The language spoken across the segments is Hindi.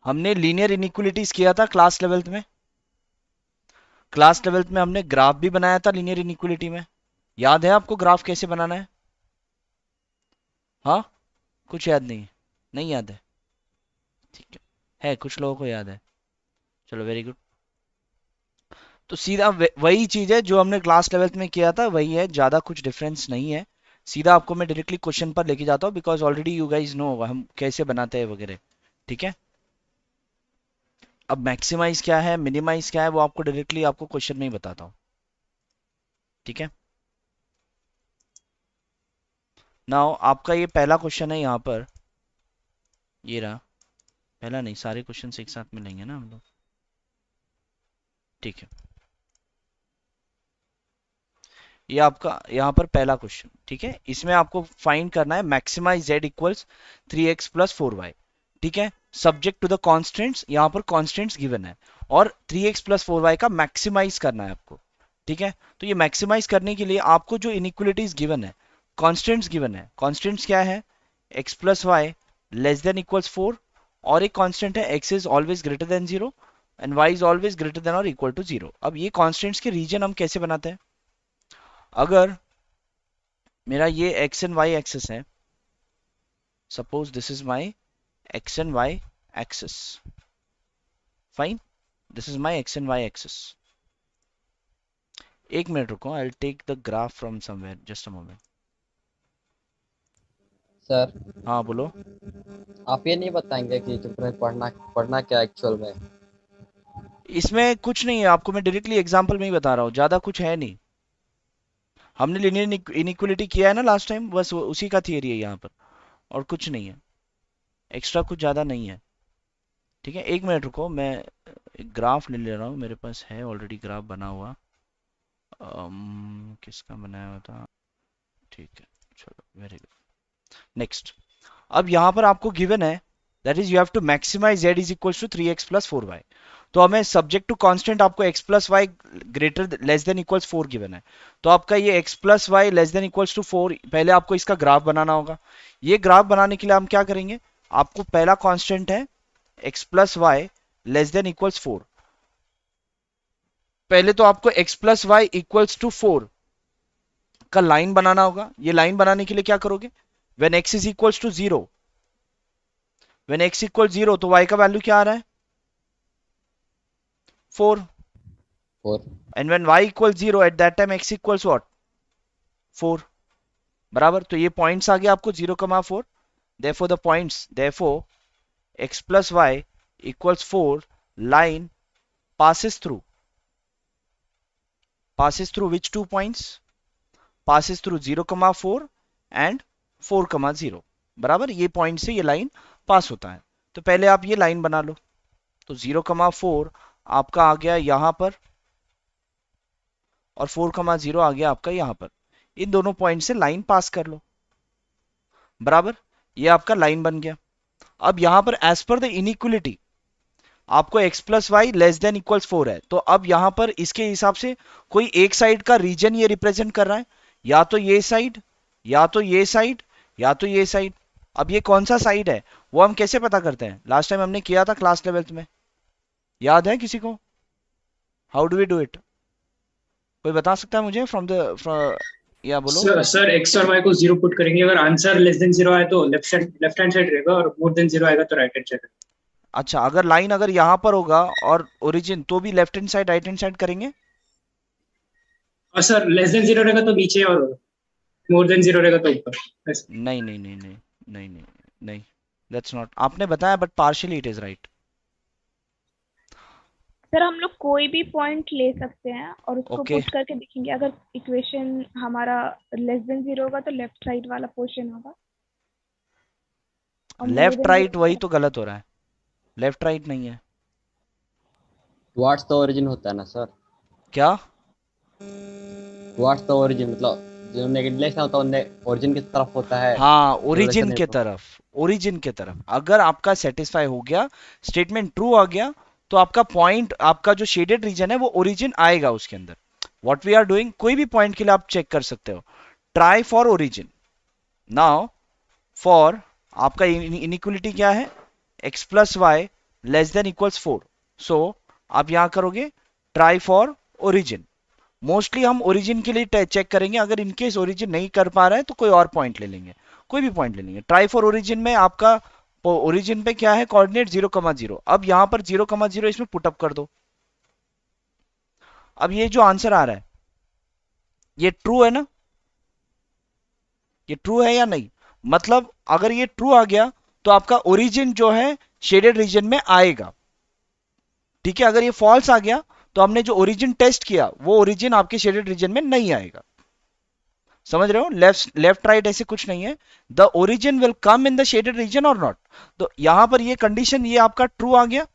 हमने लीनियर इनइक्वलिटीज किया था क्लास लेवल्थ में। क्लास लेवल्थ में हमने ग्राफ भी बनाया था लीनियर इनइक्वलिटी में। याद है आपको ग्राफ कैसे बनाना है? हाँ, कुछ याद नहीं? नहीं याद है? ठीक है कुछ लोगों को याद है। चलो वेरी गुड। तो सीधा वही चीज है जो हमने क्लास लेवल्थ में किया था, वही है, ज्यादा कुछ डिफरेंस नहीं है। सीधा आपको मैं डायरेक्टली क्वेश्चन पर लेके जाता हूँ, because already you guys know हम कैसे बनाते हैं वगैरह। ठीक है। अब मैक्सिमाइज क्या है, मिनिमाइज क्या है, वो आपको डायरेक्टली आपको क्वेश्चन में ही बताता हूँ। ठीक है। नाउ आपका ये पहला क्वेश्चन है यहाँ पर, ये रहा। पहला नहीं, सारे क्वेश्चन एक साथ मिलेंगे ना हम लोग। ठीक है। ये आपका यहाँ पर पहला क्वेश्चन, ठीक है। इसमें आपको फाइंड करना है maximise z equals 3x plus 4y। ठीक है। सब्जेक्ट टू द कॉन्स्टेंट्स, यहाँ पर कॉन्स्टेंट्स गिवन है, और 3x प्लस 4y का मैक्सिमाइज करना है आपको। ठीक है। तो ये मैक्सिमाइज करने के लिए आपको जो इनइक्वलिटीज गिवन है, कॉन्स्टेंट्स गिवन है, कॉन्स्टेंट्स क्या है, x plus y less than equals 4, और एक कांस्टेंट है x is always greater than 0 and y is always greater than और इक्वल टू 0। अब ये कॉन्स्टेंट्स के रीजन हम कैसे बनाते हैं? अगर मेरा ये x एंड y एक्सिस है, suppose this is my x and y axis, fine, this is my x and y axis. एक मिनट रुको, I will take the graph from somewhere, just a moment. Sir, हाँ बोलो। आप ये नहीं बताएंगे कि तुम्हें पढ़ना पढ़ना क्या एक्चुअल में? इसमें कुछ नहीं है, आपको मैं डायरेक्टली एग्जांपल में ही बता रहा हूँ, ज्यादा कुछ है नहीं। हमने लीनियर इनइक्वलिटी किया है ना लास्ट टाइम, बस उसी का थियरी है यहाँ पर, और कुछ नहीं है, एक्स्ट्रा कुछ ज्यादा नहीं है। ठीक है, एक मिनट रुको, मैं एक ग्राफ ले रहा हूँ, मेरे पास है ऑलरेडी ग्राफ बना हुआ। किसका बनाया हुआ था? ठीक है, चलो वेरी गुड। नेक्स्ट। अब यहाँ पर आपको गिवन है, that is you have to maximize z is equal to 3x plus 4y। तो हमें सब्जेक्ट टू कांस्टेंट आपको x plus y greater less than equals 4 given है। तो आपका ये x plus y less than equals to 4, पहले आपको इसका ग्राफ बनाना होगा। ये ग्राफ बनाने के लिए हम क्या करेंगे, आपको पहला कांस्टेंट है x plus y less than equals 4। पहले तो आपको x plus y equals to 4 का लाइन बनाना होगा। ये लाइन बनाने के लिए क्या करोगे, when x is equals to 0, when x equal 0 तो y का वैल्यू क्या आ रहा है, 4। और and when y equal 0 at that time x equals what, 4। बराबर, तो ये पॉइंट्स आ गया आपको 0,4। Therefore the points, therefore x plus y equals 4 line passes through, passes through which two points, passes through 0,4 and 4,0। बराबर, ये पॉइंट से ये लाइन पास होता है। तो पहले आप ये लाइन बना लो। तो 0,4 आपका आ गया यहां पर, और 4,0 आ गया आपका यहां पर। इन दोनों पॉइंट से लाइन पास कर लो। बराबर, ये आपका लाइन बन गया। अब यहां पर एज पर द इनइक्वलिटी आपको x plus y less than equals 4 है, तो अब यहां पर इसके हिसाब से कोई एक साइड का रीजन ये रिप्रेजेंट कर रहा है, या तो ये साइड, या तो ये साइड, या तो ये साइड। अब ये कौन सा साइड है वो हम कैसे पता करते हैं, लास्ट टाइम हमने किया था क्लास लेवल्थ में, याद है किसी को? How do we do it? कोई बता सकता है मुझे फ्रॉम या बोलो। सर एक्स और वाई को जीरो पुट करेंगे, अगर आंसर लेस देन जीरो आए तो लेफ्ट हैंड साइड रहेगा, और मोर देन जीरो आएगा तो राइट हैंड साइड। अच्छा, अगर लाइन अगर यहां पर होगा और ओरिजिन, तो भी left hand side right hand side करेंगे? और सर लेस देन जीरो रहेगा तो नीचे, और मोर देन जीरो रहेगा तो ऊपर ऐसे। नहीं नहीं नहीं नहीं नहीं नहीं नहीं, दैट्स नॉट, आपने बताया but partially it is right. Sir हम लोग कोई भी पॉइंट ले सकते हैं और उसको ओके, पुट करके देखेंगे, अगर इक्वेशन हमारा लेस देन जीरो होगा तो लेफ्ट साइड वाला पोर्शन होगा, और more left than right zero वही होगा। तो गलत हो रहा है, लेफ्ट राइट नहीं है। व्हाट्स द ओरिजिन होता है ना सर? क्या? व्हाट्स द ओरिजिन मतलब जो नेगेटिव होता है ओरिजिन की तरफ होता है, हाँ, जो रिलेशन ओरिजिन है के तो। तरफ, ओरिजिन के तरफ अगर आपका सेटिस्फाई हो गया, स्टेटमेंट ट्रू आ गया, तो आपका पॉइंट, आपका जो शेडेड रीजन है वो ओरिजिन आएगा उसके अंदर। व्हाट वी आर डूइंग, कोई भी पॉइंट के लिए आप चेक कर सकते हो, try for origin. Now for आपका इनइक्वलिटी क्या है, x plus y less than equals 4। So आप यहां करोगे ट्राई फॉर ओरिजिन। मोस्टली हम ओरिजिन के लिए चेक करेंगे, अगर इनकेस ओरिजिन नहीं कर पा रहा है तो कोई और पॉइंट ले लेंगे, कोई भी पॉइंट ले लेंगे। ट्राई फॉर ओरिजिन में आपका ओरिजिन पे क्या है, कोऑर्डिनेट 0,0। अब यहां पर 0,0 इसमें पुटअप कर दो। अब ये जो आंसर आ रहा है ये ट्रू है ना, ये ट्रू है या नहीं? मतलब अगर ये ट्रू आ गया तो आपका ओरिजिन जो है शेडेड रीजन में आएगा, ठीक है। अगर ये फॉल्स आ गया तो हमने जो ओरिजिन टेस्ट किया वो ओरिजिन आपके शेडेड रीजन में नहीं आएगा। समझ रहे हो? लेफ्ट राइट ऐसे कुछ नहीं है, the origin will come in the shaded reason और नॉट। तो यहां पर ये कंडीशन ये आपका ट्रू आ गया।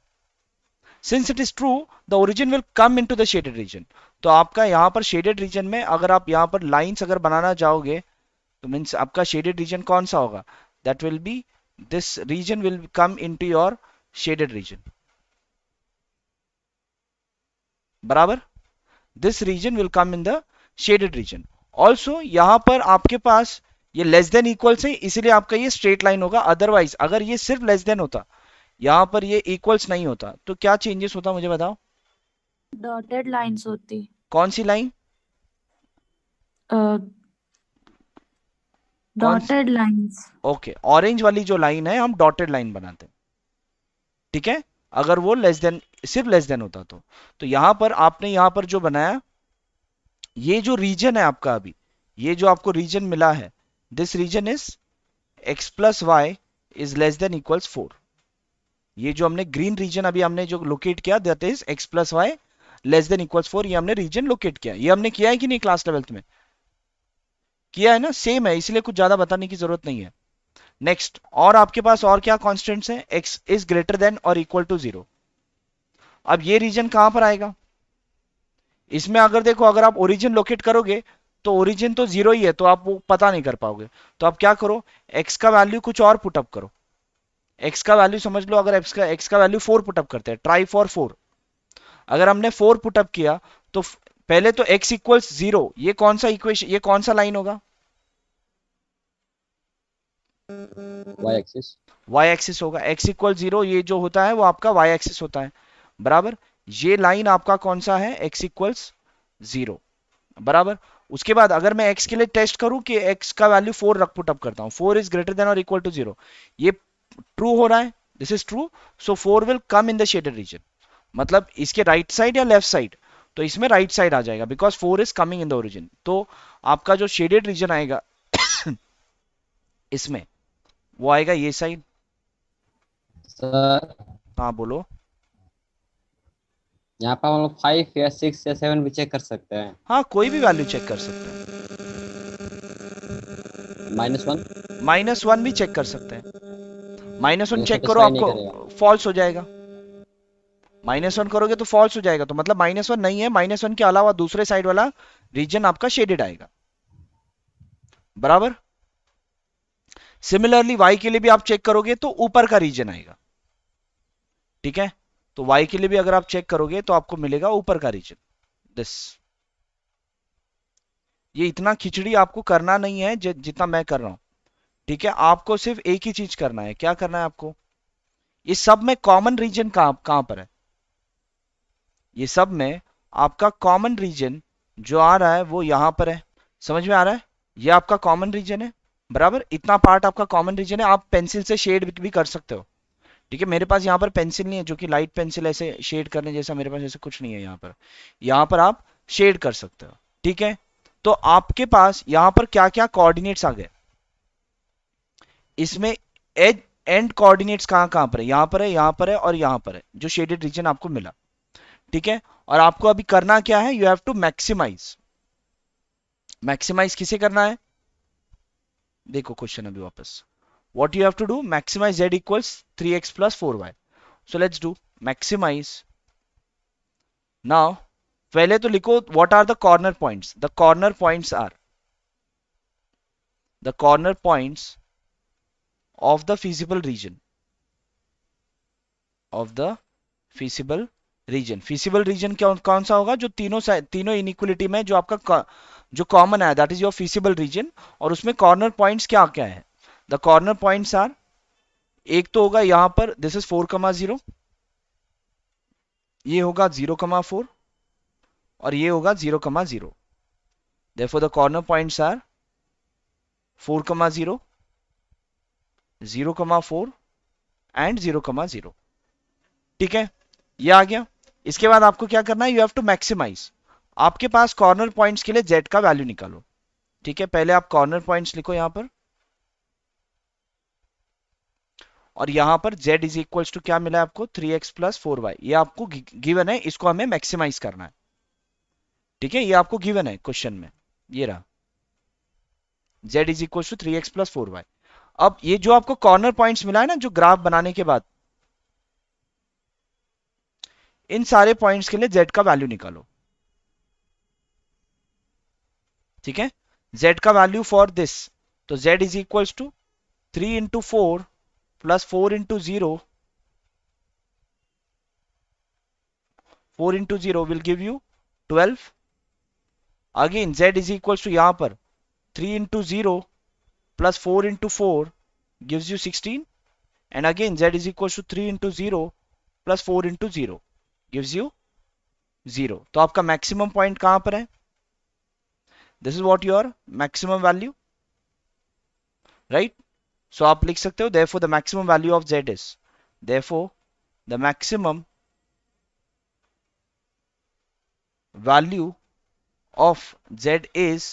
Since it is true the origin will come into the shaded reason. तो आपका यहां पर शेडेड रीजन में अगर आप यहां पर लाइंस अगर बनाना चाहोगे तो मीन्स आपका शेडेड रीजन कौन सा होगा, that will be this region will come into your shaded region, बराबर। This region will come in the shaded region. Also यहां पर आपके पास ये लेस देन इक्वल्स है, इसलिए आपका ये स्ट्रेट लाइन होगा। अदरवाइज अगर ये सिर्फ लेस देन होता, यहां पर ये इक्वल्स नहीं होता, तो क्या चेंजेस होता मुझे बताओ? डॉटेड लाइंस होती। कौन सी line? Dotted lines. Okay, orange वाली जो लाइन है हम डॉटेड लाइन बनाते हैं, ठीक है। अगर वो लेस देन, सिर्फ लेस देन होता तो यहां पर आपने यहां पर जो बनाया, ये जो रीजन है आपका, अभी ये जो आपको रीजन मिला है, this region is x plus y is less than equals 4। ये जो हमने ग्रीन रीजन अभी हमने जो लोकेट किया, that is x plus y less than equals 4, ये हमने रीजन लोकेट किया। ये हमने किया है कि नहीं क्लास 12th में? किया है ना, सेम है, इसलिए कुछ ज्यादा बताने की जरूरत नहीं है। नेक्स्ट, और आपके पास और क्या कॉन्स्टेंट्स हैं? x इज ग्रेटर देन और इक्वल टू 0। अब ये रीजन कहां पर आएगा इसमें? अगर देखो, अगर आप ओरिजिन लोकेट करोगे तो ओरिजिन तो 0 ही है, तो आप वो पता नहीं कर पाओगे। तो आप क्या करो, x का वैल्यू कुछ और पुटअप करो। x का वैल्यू समझ लो, अगर x का वैल्यू 4 पुटअप करते हैं, ट्राई फॉर 4। अगर हमने 4 पुटअप किया तो पहले तो x इक्वल्स 0, ये कौन सा इक्वेशन, ये कौन सा लाइन होगा? Y axis. वाई एक्सिस होगा। x इक्वल 0 ये जो होता है वो आपका वाई एक्सिस होता है, बराबर। ये लाइन आपका कौन सा है? x इक्वल्स 0, बराबर। उसके बाद अगर मैं x के लिए टेस्ट करूं कि x का वैल्यू 4 रख पुटअप करता हूं, 4 इज ग्रेटर देन और इक्वल टू 0, ये ट्रू हो रहा है, this is true, so 4 will come in the shaded reason. मतलब इसके राइट साइड या लेफ्ट साइड? तो इसमें राइट साइड आ जाएगा, because 4 is coming in the origin. तो आपका जो शेडेड रीजन आएगा इसमें, वो आएगा ये साइड। सर हाँ बोलो। यहाँ पर हम लोग 5 या 6 या 7 भी चेक कर सकते हैं। हाँ, कोई भी वैल्यू चेक कर सकते हैं। -1। -1 भी चेक कर सकते हैं। -1 चेक करो, satisfy नहीं आपको करेगा। फॉल्स हो जाएगा। -1 करोगे तो फॉल्स हो जाएगा, तो मतलब -1 नहीं है, -1 के अलावा दूसरे साइड वाला रीजन आपका शेडेड आएगा, बराबर। सिमिलरली y के लिए भी आप चेक करोगे तो ऊपर का रीजन आएगा, ठीक है। तो y के लिए भी अगर आप चेक करोगे तो आपको मिलेगा ऊपर का रीजन, दिस। ये इतना खिचड़ी आपको करना नहीं है जितना मैं कर रहा हूं, ठीक है। आपको सिर्फ एक ही चीज करना है। क्या करना है आपको? इस सब में कॉमन रीजन कहां पर है? ये सब में आपका कॉमन रीजन जो आ रहा है वो यहां पर है। समझ में आ रहा है? ये आपका कॉमन रीजन है, बराबर। इतना पार्ट आपका कॉमन रीजन है। आप पेंसिल से शेड भी कर सकते हो, ठीक है। मेरे पास यहाँ पर पेंसिल नहीं है, जो कि लाइट पेंसिल ऐसे शेड करने जैसा मेरे पास ऐसे कुछ नहीं है। यहाँ पर आप शेड कर सकते हो, ठीक है। तो आपके पास यहाँ पर क्या क्या कोऑर्डिनेट्स आ गए इसमें? एज एंड कोऑर्डिनेट्स कहाँ कहाँ पर है? यहाँ पर है, यहाँ पर है और यहाँ पर है, जो शेडेड रीजन आपको मिला, ठीक है। और आपको अभी करना क्या है? You have to maximize. Maximize किसे करना है? देखो क्वेश्चन अभी वापस, what you have to do, maximize z equals 3x plus 4y. So let's do maximize. Now पहले तो लिखो what are the corner points. The corner points are the corner points of the feasible region, of the feasible region. feasible region कौन सा होगा? जो तीनों इनइक्वलिटी में जो आपका जो कॉमन है, that is your feasible region। और उसमें कॉर्नर पॉइंट्स क्या क्या है? द कॉर्नर पॉइंट्स आर, एक तो होगा यहां पर, दिस इज 4,0, ये होगा 0,4 और ये होगा 0,0. Therefore the corner points are 4,0, 0,4 and 0,0. ठीक है, ये आ गया. इसके बाद आपको क्या करना है, यू हैव टू मैक्सिमाइज. आपके पास कॉर्नर पॉइंट्स के लिए z का वैल्यू निकालो. ठीक है, पहले आप कॉर्नर पॉइंट्स लिखो यहां पर, और यहां पर z इज इक्वल्स टू क्या मिला है आपको, 3x प्लस 4y. ये आपको गिवन है, इसको हमें मैक्सिमाइज करना है. ठीक है, ये आपको गिवन है क्वेश्चन में, ये रहा z is equals to 3x plus 4y. अब ये जो आपको कॉर्नर पॉइंट्स मिला है ना, जो ग्राफ बनाने के बाद, इन सारे पॉइंट्स के लिए z का वैल्यू निकालो. ठीक है, z का वैल्यू फॉर दिस, तो z is equals to 3 into 4 plus 4 into 0, 4 into 0 will give you 12. Again z is equals to यहां पर 3 into 0 plus 4 into 4 gives you 16, and again z is equals to 3 into 0 plus 4 into 0 gives you 0. तो आपका मैक्सिमम पॉइंट कहां पर है, this is what your maximum value, right. So आप लिख सकते हो therefore the maximum value of z is, therefore the maximum value of z is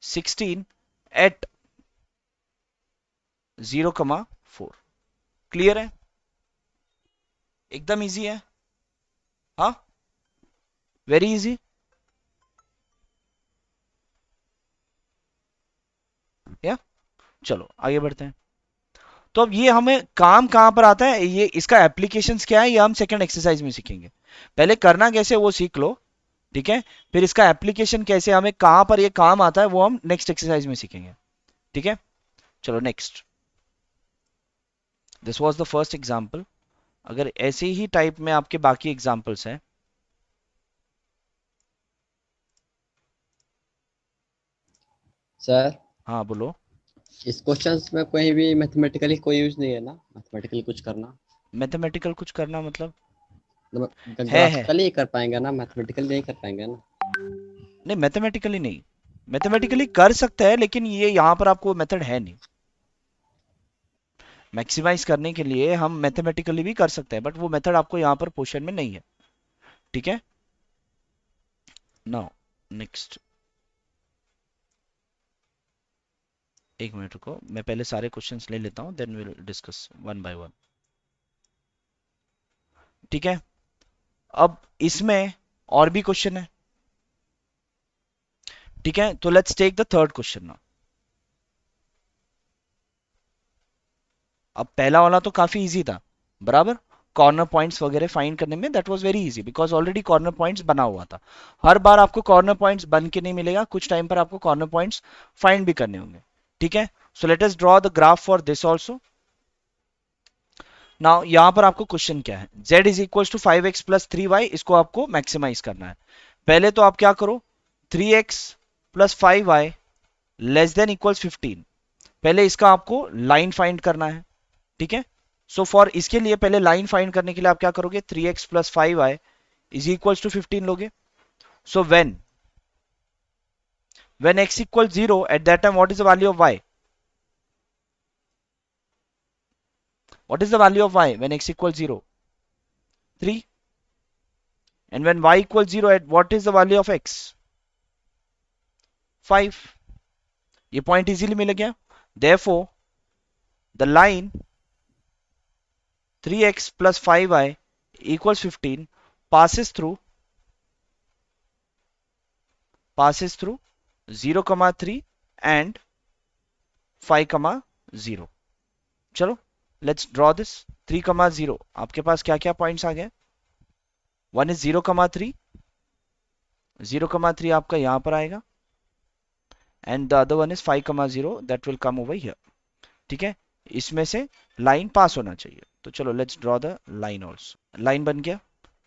16 at 0,4. Clear है, एकदम इजी है. हाँ, वेरी इजी. या चलो आगे बढ़ते हैं. तो अब ये हमें काम कहां पर आता है, ये इसका एप्लीकेशंस क्या है, ये हम सेकंड एक्सरसाइज में सीखेंगे. पहले करना कैसे वो सीख लो. ठीक है, फिर इसका एप्लीकेशन कैसे, हमें कहां पर ये काम आता है, वो हम नेक्स्ट एक्सरसाइज में सीखेंगे. ठीक है, चलो next. This was the first example. अगर ऐसे ही टाइप में आपके बाकी एग्जांपल्स हैं. सर हाँ बोलो. इस क्वेश्चन में कोई भी मैथमेटिकली कोई यूज नहीं है ना, मैथमेटिकली कुछ करना, मैथमेटिकल कुछ करना मतलब है ग्राफिकली ही कर पाएंगे ना, मैथमेटिकली नहीं कर पाएंगे ना. नहीं, मैथमेटिकली नहीं. मैथमेटिकली कर सकते हैं, लेकिन ये यहां पर आपको मेथड है नहीं. मैक्सिमाइज करने के लिए हम मैथमेटिकली भी कर सकते हैं, बट वो मेथड आपको यहां पर पोर्शन में नहीं है. ठीक है, नाउ नेक्स्ट. एक मिनट रुको, मैं पहले सारे क्वेश्चंस ले लेता हूं, then will discuss one by one. ठीक है, अब इसमें और भी क्वेश्चन है. ठीक है, तो let's take the third question now. अब पहला वाला तो काफी इजी था, बराबर. कॉर्नर पॉइंट्स वगैरह फाइंड करने में that was very easy, because already corner points बना हुआ था. हर बार आपको कॉर्नर पॉइंट्स बन के नहीं मिलेगा, कुछ टाइम पर आपको कॉर्नर पॉइंट्स फाइंड भी करने होंगे. ठीक है, so let us draw the graph for this also. Now यहां पर आपको क्वेश्चन क्या है, z is equal to 5x plus 3y, इसको आपको मैक्सिमाइज करना है. पहले तो आप क्या करो, 3x plus 5y less than equals 15. पहले इसका आपको लाइन फाइंड करना है. ठीक है, सो फॉर इसके लिए पहले लाइन फाइंड करने के लिए आप क्या करोगे, 3x plus 5y is equals to 15 लोगे. So when x equal 0, at that time what is the value of y, what is the value of y when x equals 0, 3. And when y equals 0, at what is the value of x, 5. ये पॉइंट इजीली मिल गया. therefore the line 3x plus 5y equals 15 passes through 0,3 and 5,0. चलो लेट्स ड्रॉ दिस. 3,0 आपके पास क्या क्या पॉइंट्स आ गए, वन इज 0,3, 0,3 आपका यहां पर आएगा, and the other one is 5,0 that will come over here. ठीक है, इसमें से लाइन पास होना चाहिए. तो चलो let's draw the line also. Line बन गया,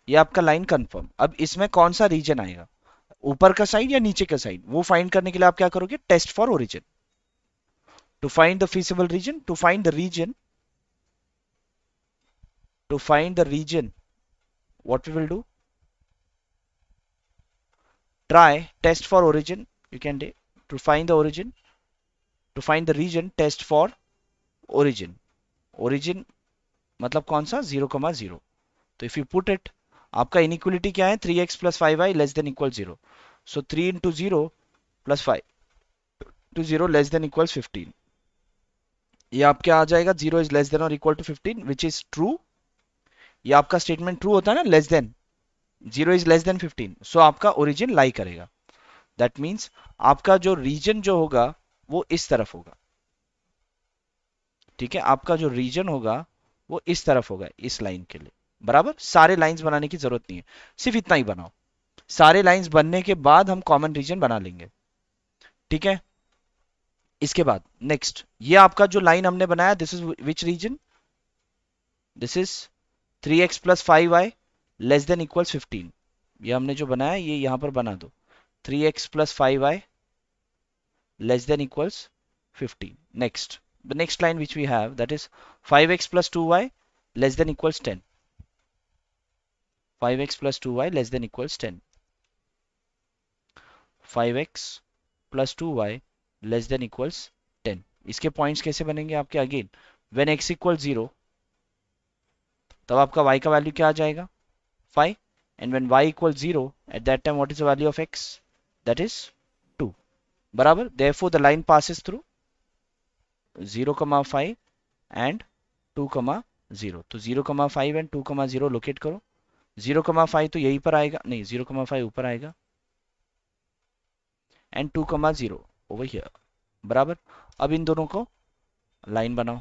ये आपका लाइन कंफर्म. अब इसमें कौन सा रीजन आएगा, ऊपर का साइड या नीचे का साइड, वो फाइंड करने के लिए आप क्या करोगे, test for origin. To find the feasible region, to find the region, what we will do, try test for origin, you can do to find the origin, to find the region, test for origin. origin मतलब कौन सा 0,0. तो इफ यू पुट इट, आपका इनइक्वलिटी क्या है 3x plus 5y less than equal 0. So 3 into 0 plus 5 to 0 less than equal 15. ये आपके आ जाएगा 0 इज लेस देन और equal to 15 which is true. ये आपका स्टेटमेंट ट्रू होता है ना, less than 0 is less than 15. So आपका ओरिजिन लाई करेगा. दैट मीन्स आपका जो रीजन जो होगा वो इस तरफ होगा. ठीक है, आपका जो रीजन होगा वो इस तरफ होगा, इस लाइन के लिए. बराबर, सारे लाइंस बनाने की जरूरत नहीं है, सिर्फ इतना ही बनाओ. सारे लाइंस बनने के बाद हम कॉमन रीजन बना लेंगे. ठीक है, इसके बाद नेक्स्ट, ये आपका जो लाइन हमने बनाया, this is which region, this is 3x plus 5y less than equals 15. ये हमने जो बनाया ये यहां पर बना दो, 3x plus 5y less than equals 15. Next, the next line which we have, that is 5x plus 2y less than equals 10. 5x plus 2y less than equals 10. 5x plus 2y less than equals 10. इसके पॉइंट्स कैसे बनेंगे आपके? अगेन when x equals 0 तब आपका y का वैल्यू क्या आ जाएगा 5, and when y equals 0 at that time what is the value of x? That is 2. बराबर, therefore the line passes through 0,5 and 2,0. तो 0,5 and 2,0 लोकेट करो. 0,5 तो यहीं पर आएगा, नहीं 0,5 ऊपर आएगा, एंड 2,0 ओवर हियर. बराबर, अब इन दोनों को लाइन बनाओ.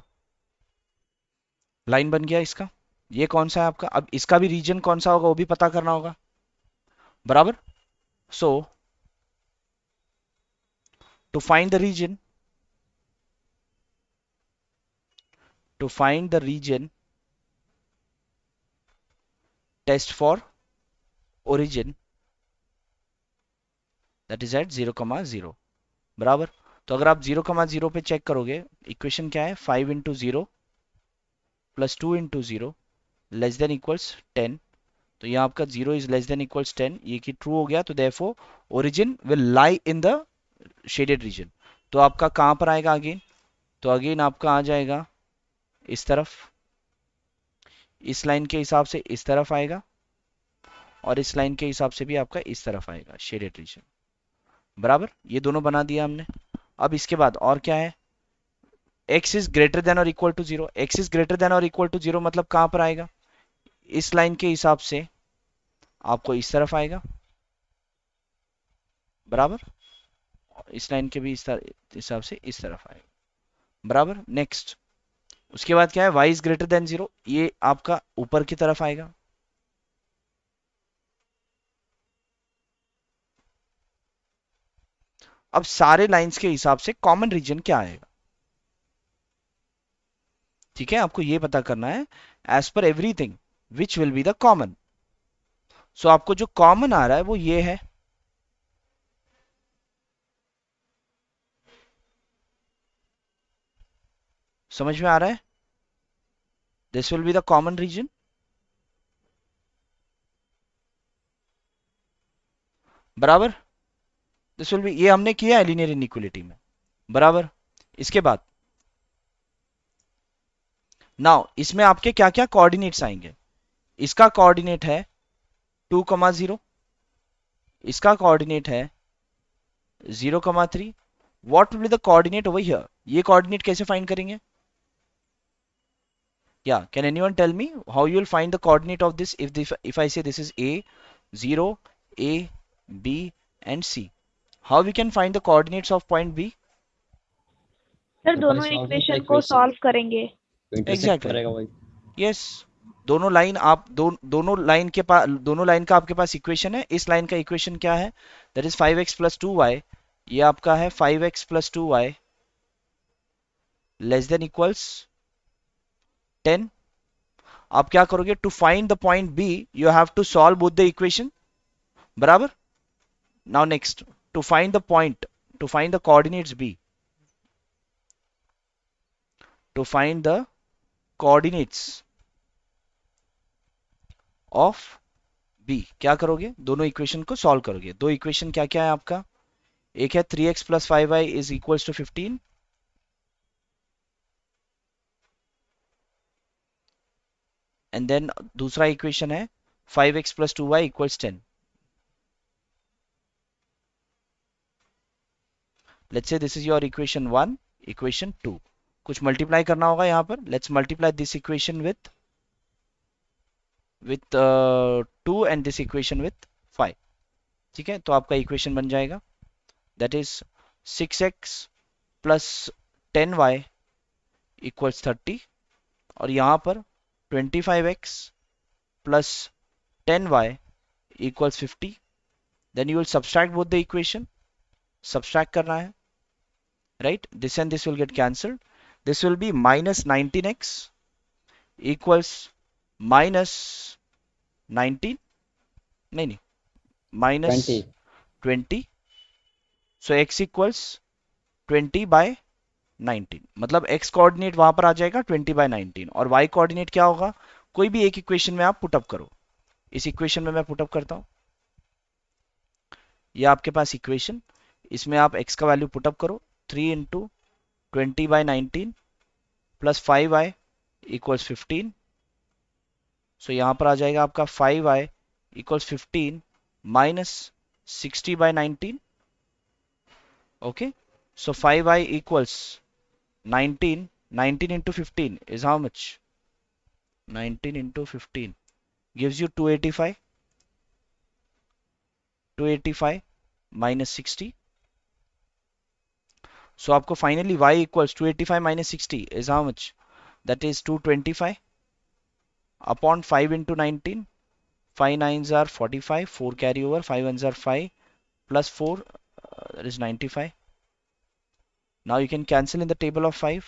लाइन बन गया इसका. ये कौन सा है आपका? अब इसका भी रीजन कौन सा होगा वो भी पता करना होगा. बराबर, so to find the region, to find the region, test for origin, that is at 0,0. बराबर, तो अगर आप 0,0 पे चेक करोगे, इक्वेशन क्या है 5 into 0 plus 2 into 0 less than equals 10. तो यहाँ आपका 0 इज लेस देन इक्वल्स 10, ये कि ट्रू हो गया. तो therefore origin will lie in the shaded reason. तो आपका कहां पर आएगा अगेन? तो अगेन आपका आ जाएगा इस तरफ, इस लाइन के हिसाब से इस तरफ आएगा, और इस लाइन के हिसाब से भी आपका इस तरफ आएगा शेडेड रीजन. बराबर, ये दोनों बना दिया हमने. अब इसके बाद और क्या है? x इज ग्रेटर देन और equal to 0. x is greater than और इक्वल टू 0 मतलब कहां पर आएगा? इस लाइन के हिसाब से आपको इस तरफ आएगा. बराबर, इस लाइन के भी इस हिसाब से इस तरफ आएगा. बराबर, नेक्स्ट, उसके बाद क्या है? y इज ग्रेटर देन 0, ये आपका ऊपर की तरफ आएगा. अब सारे लाइंस के हिसाब से कॉमन रीजन क्या आएगा? ठीक है, आपको ये पता करना है as per everything which will be the common. So आपको जो कॉमन आ रहा है वो ये है. समझ में आ रहा है? This will be the common region. बराबर, दिस विल बी, ये हमने किया है लीनियर इनइक्वालिटी में. बराबर, इसके बाद नाउ इसमें आपके क्या क्या कोऑर्डिनेट्स आएंगे? इसका कोऑर्डिनेट है 2,0, इसका कोऑर्डिनेट है 0,3. What will be the coordinate over here? ये कोऑर्डिनेट कैसे फाइंड करेंगे? Yeah, can anyone tell me how you will find the coordinate of this if I say this is A, 0, A, B and C? How we can find the coordinates of point B? Sir तो दोनों by solving the इक्वेशन को equation, सॉल्व करेंगे. तो intersect Exactly. करेगा वही. Yes. दोनों लाइन आप दोनों लाइन के पास, दोनों लाइन का आपके पास इक्वेशन है. इस लाइन का इक्वेशन क्या है? That is 5x plus 2y. ये आपका है 5x plus 2y less than equals 10. आप क्या करोगे? To find the point B you have to solve both the equation. बराबर, now next, to find the point, to find the coordinates B, to find the coordinates of B क्या करोगे, दोनों इक्वेशन को सॉल्व करोगे। दो इक्वेशन क्या क्या है आपका, एक है 3x plus 5y is equals to 15, and then दूसरा इक्वेशन है 5x plus 2y equals 10। Let's say this is your equation 1, equation 2, कुछ मल्टीप्लाई करना होगा यहाँ पर। Let's multiply this equation with 2 and this equation with 5। ठीक है, तो आपका इक्वेशन बन जाएगा that is 6x plus 10y equals 30, और यहाँ पर 25x plus 10y equals 50. Then you will subtract both the equation. Subtract करना है, right? This and this will get cancelled. This will be minus 19x equals minus 19. नहीं, minus 20. So x equals 20 by 19. मतलब x कोऑर्डिनेट वहां पर आ जाएगा 20 by 19, और y कोऑर्डिनेट क्या होगा, कोई भी एक इक्वेशन में आप पुटअप करो। इस इक्वेशन में मैं पुटअप करता हूं, ये आपके पास इक्वेशन, इसमें आप x का वैल्यू पुटअप करो, 3 into 20 by 19 plus 5y equals 15। सो यहां पर आ जाएगा आपका 5y equals 15 minus 60 by 19। Okay, so 5y equals 19, 19 into 15 is how much? 19 into 15 gives you 285. 285 minus 60. So आपको finally y equals 285 minus 60 is how much? That is 225 upon 5 into 19. 5 9s are 45, 4 carry over, 5 1s are 5, plus 4, that is 95. Now you can cancel in the table of 5.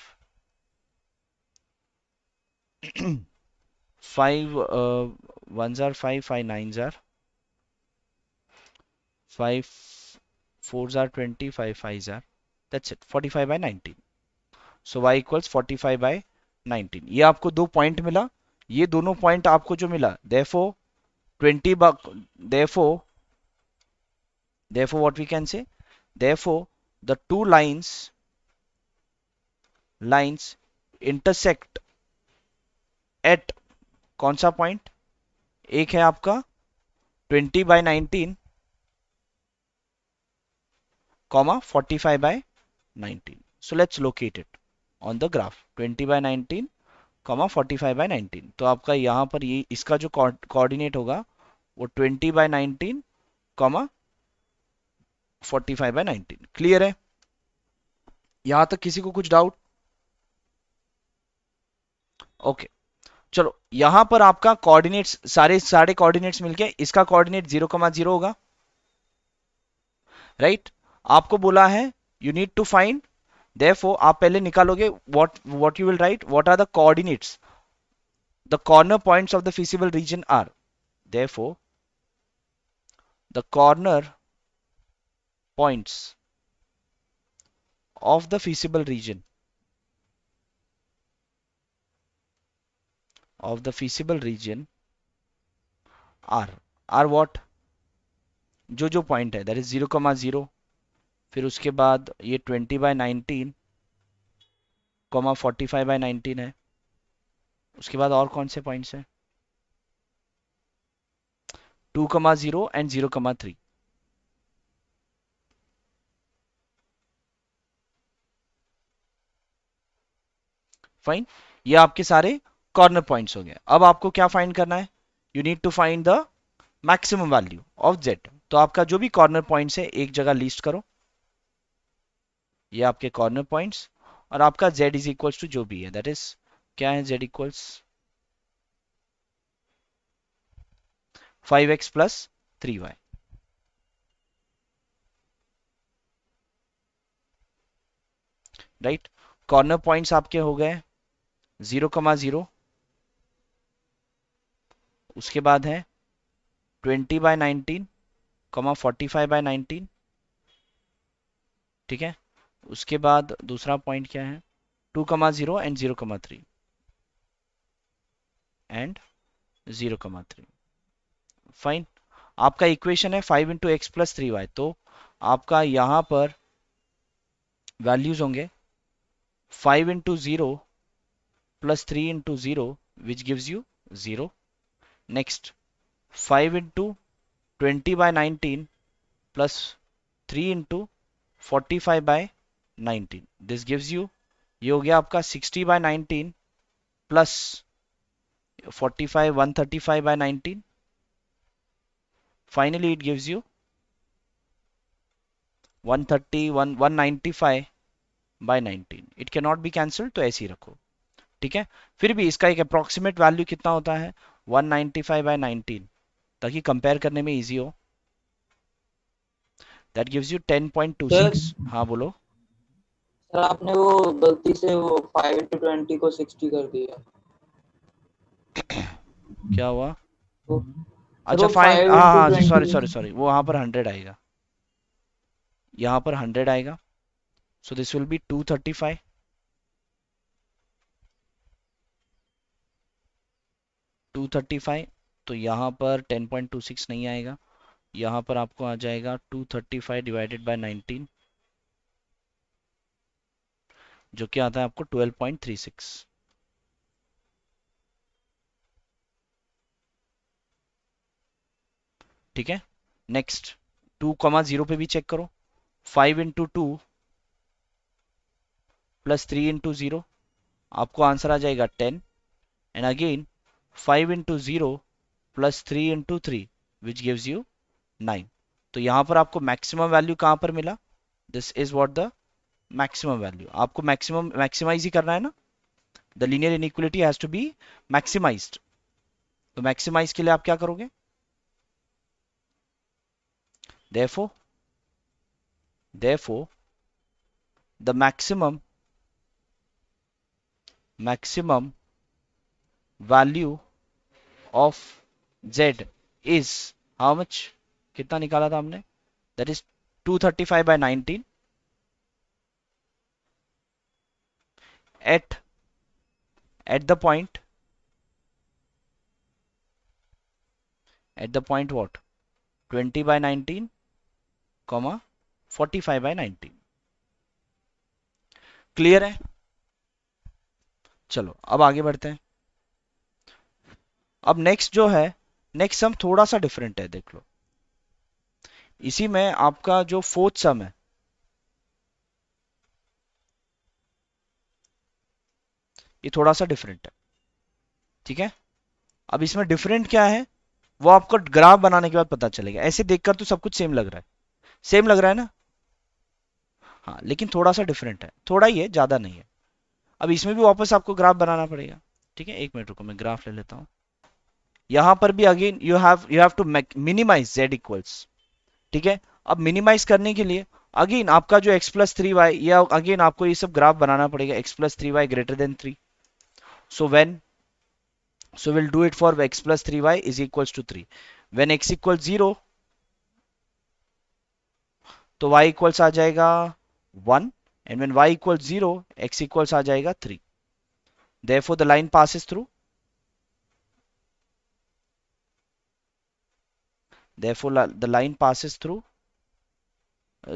5 1s are 5, 5 9s are 5, 4s are 20, 5 5s are, that's it, 45 by 19. So y equals 45 by 19. ये आपको दो पॉइंट मिला, ये दोनों पॉइंट आपको जो मिला, therefore 20 therefore what we can say, therefore the two lines intersect at कौन सा पॉइंट, एक है आपका 20 by 19 comma 45 by 19. So let's locate it on the graph, 20 by 19 comma 45 by 19. तो आपका यहाँ पर ये इसका जो कोऑर्डिनेट होगा वो 20 by 19 comma 45 by 19. क्लियर है यहां तक, किसी को कुछ डाउट? ओके, चलो यहां पर आपका कोऑर्डिनेट्स सारे कोऑर्डिनेट्स मिलके इसका कोऑर्डिनेट 0,0 होगा, राइट? आपको बोला है you need to find, therefore आप पहले निकालोगे what you will right, what are the coordinates, the corner points of the feasible region are, therefore the corner points of the feasible region are what, जो पॉइंट है, that is 0,0, फिर उसके बाद ये 20 by 19 45 by 19 है, उसके बाद और कौन से पॉइंट्स हैं, 2,0 एंड 0,3। फाइन, ये आपके सारे कॉर्नर पॉइंट्स हो गए। अब आपको क्या फाइंड करना है, you need to find the maximum value of z। तो आपका जो भी कॉर्नर पॉइंट्स है एक जगह लिस्ट करो, ये आपके कॉर्नर पॉइंट्स, और आपका z इज इक्वल्स टू जो भी है, दैट इज क्या है, z equals 5x plus 3y। Right, corner points आपके हो गए 0,0, उसके बाद है 20 by 19 45 by 19, ठीक है? उसके बाद दूसरा पॉइंट क्या है, 2,0 एंड 0,3 एंड 0,3। फाइन। आपका इक्वेशन है 5 इंटू एक्स प्लस 3y, तो आपका यहां पर वैल्यूज होंगे 5 into 0 plus 3 into 0 which gives you 0। Next 5 into 20 by 19 plus 3 into 45 by 19, this gives you, ये हो गया आपका 60 by 19 plus 45 135 by 19, finally it gives you 130 195 by 19, it cannot be cancelled, तो ऐसे ही रखो, ठीक है। फिर भी इसका एक अप्रोक्सीमेट वैल्यू कितना होता है 195 by 19, ताकि कंपेयर करने में इजी हो। That gives you 10.26। हाँ बोलो। सर आपने वो गलती से वो 5 into 20 को 60 कर दिया। क्या हुआ? वो अच्छा वो फाइन, 5 हाँ into हाँ 20 सॉरी वो वहां पर 100 आएगा, यहाँ पर 100 आएगा, सो दिस विल बी 235 235, तो यहाँ पर 10.26 नहीं आएगा, यहाँ पर आपको आ जाएगा 235 डिवाइडेड बाय 19, जो कि आता है आपको 12.36। ठीक है। नेक्स्ट 2,0 पे भी चेक करो, 5 इंटू 2 प्लस 3 इंटू 0, आपको आंसर आ जाएगा 10, and again 5 into 0 plus 3 into 3 which gives you 9। तो यहां पर आपको मैक्सिमम वैल्यू कहां पर मिला? This is what the maximum value. आपको मैक्सिमाइज ही करना है ना, the linear inequality has to be maximized. तो मैक्सिमाइज के लिए आप क्या करोगे? therefore the maximum value of z is how much? कितना निकाला था हमने? that is 235 by 19 at the point what? 20 by 19 comma 45 by 19। Clear है? चलो अब आगे बढ़ते हैं। अब नेक्स्ट जो है, नेक्स्ट सम थोड़ा सा डिफरेंट है, देख लो। इसी में आपका जो फोर्थ सम है, ये थोड़ा सा डिफरेंट है, ठीक है। अब इसमें डिफरेंट क्या है वो आपको ग्राफ बनाने के बाद पता चलेगा। ऐसे देखकर तो सब कुछ सेम लग रहा है, सेम लग रहा है ना? हाँ, लेकिन थोड़ा सा डिफरेंट है, थोड़ा ही है, ज्यादा नहीं है। अब इसमें भी वापस आपको ग्राफ बनाना पड़ेगा, ठीक है। एक मिनट रुको, मैं ग्राफ ले लेता हूं। यहां पर भी again you have to minimize z equals, ठीक है। अब मिनिमाइज करने के लिए अगेन आपका जो x प्लस 3y, या अगेन आपको ये सब ग्राफ बनाना पड़ेगा, x plus 3y greater then 3। so we'll do it for x plus 3y is equals to 3। when x equals 0 तो y इक्वल्स आ जाएगा 1, and when y equals 0 x equals आ जाएगा 3। therefore the line passes through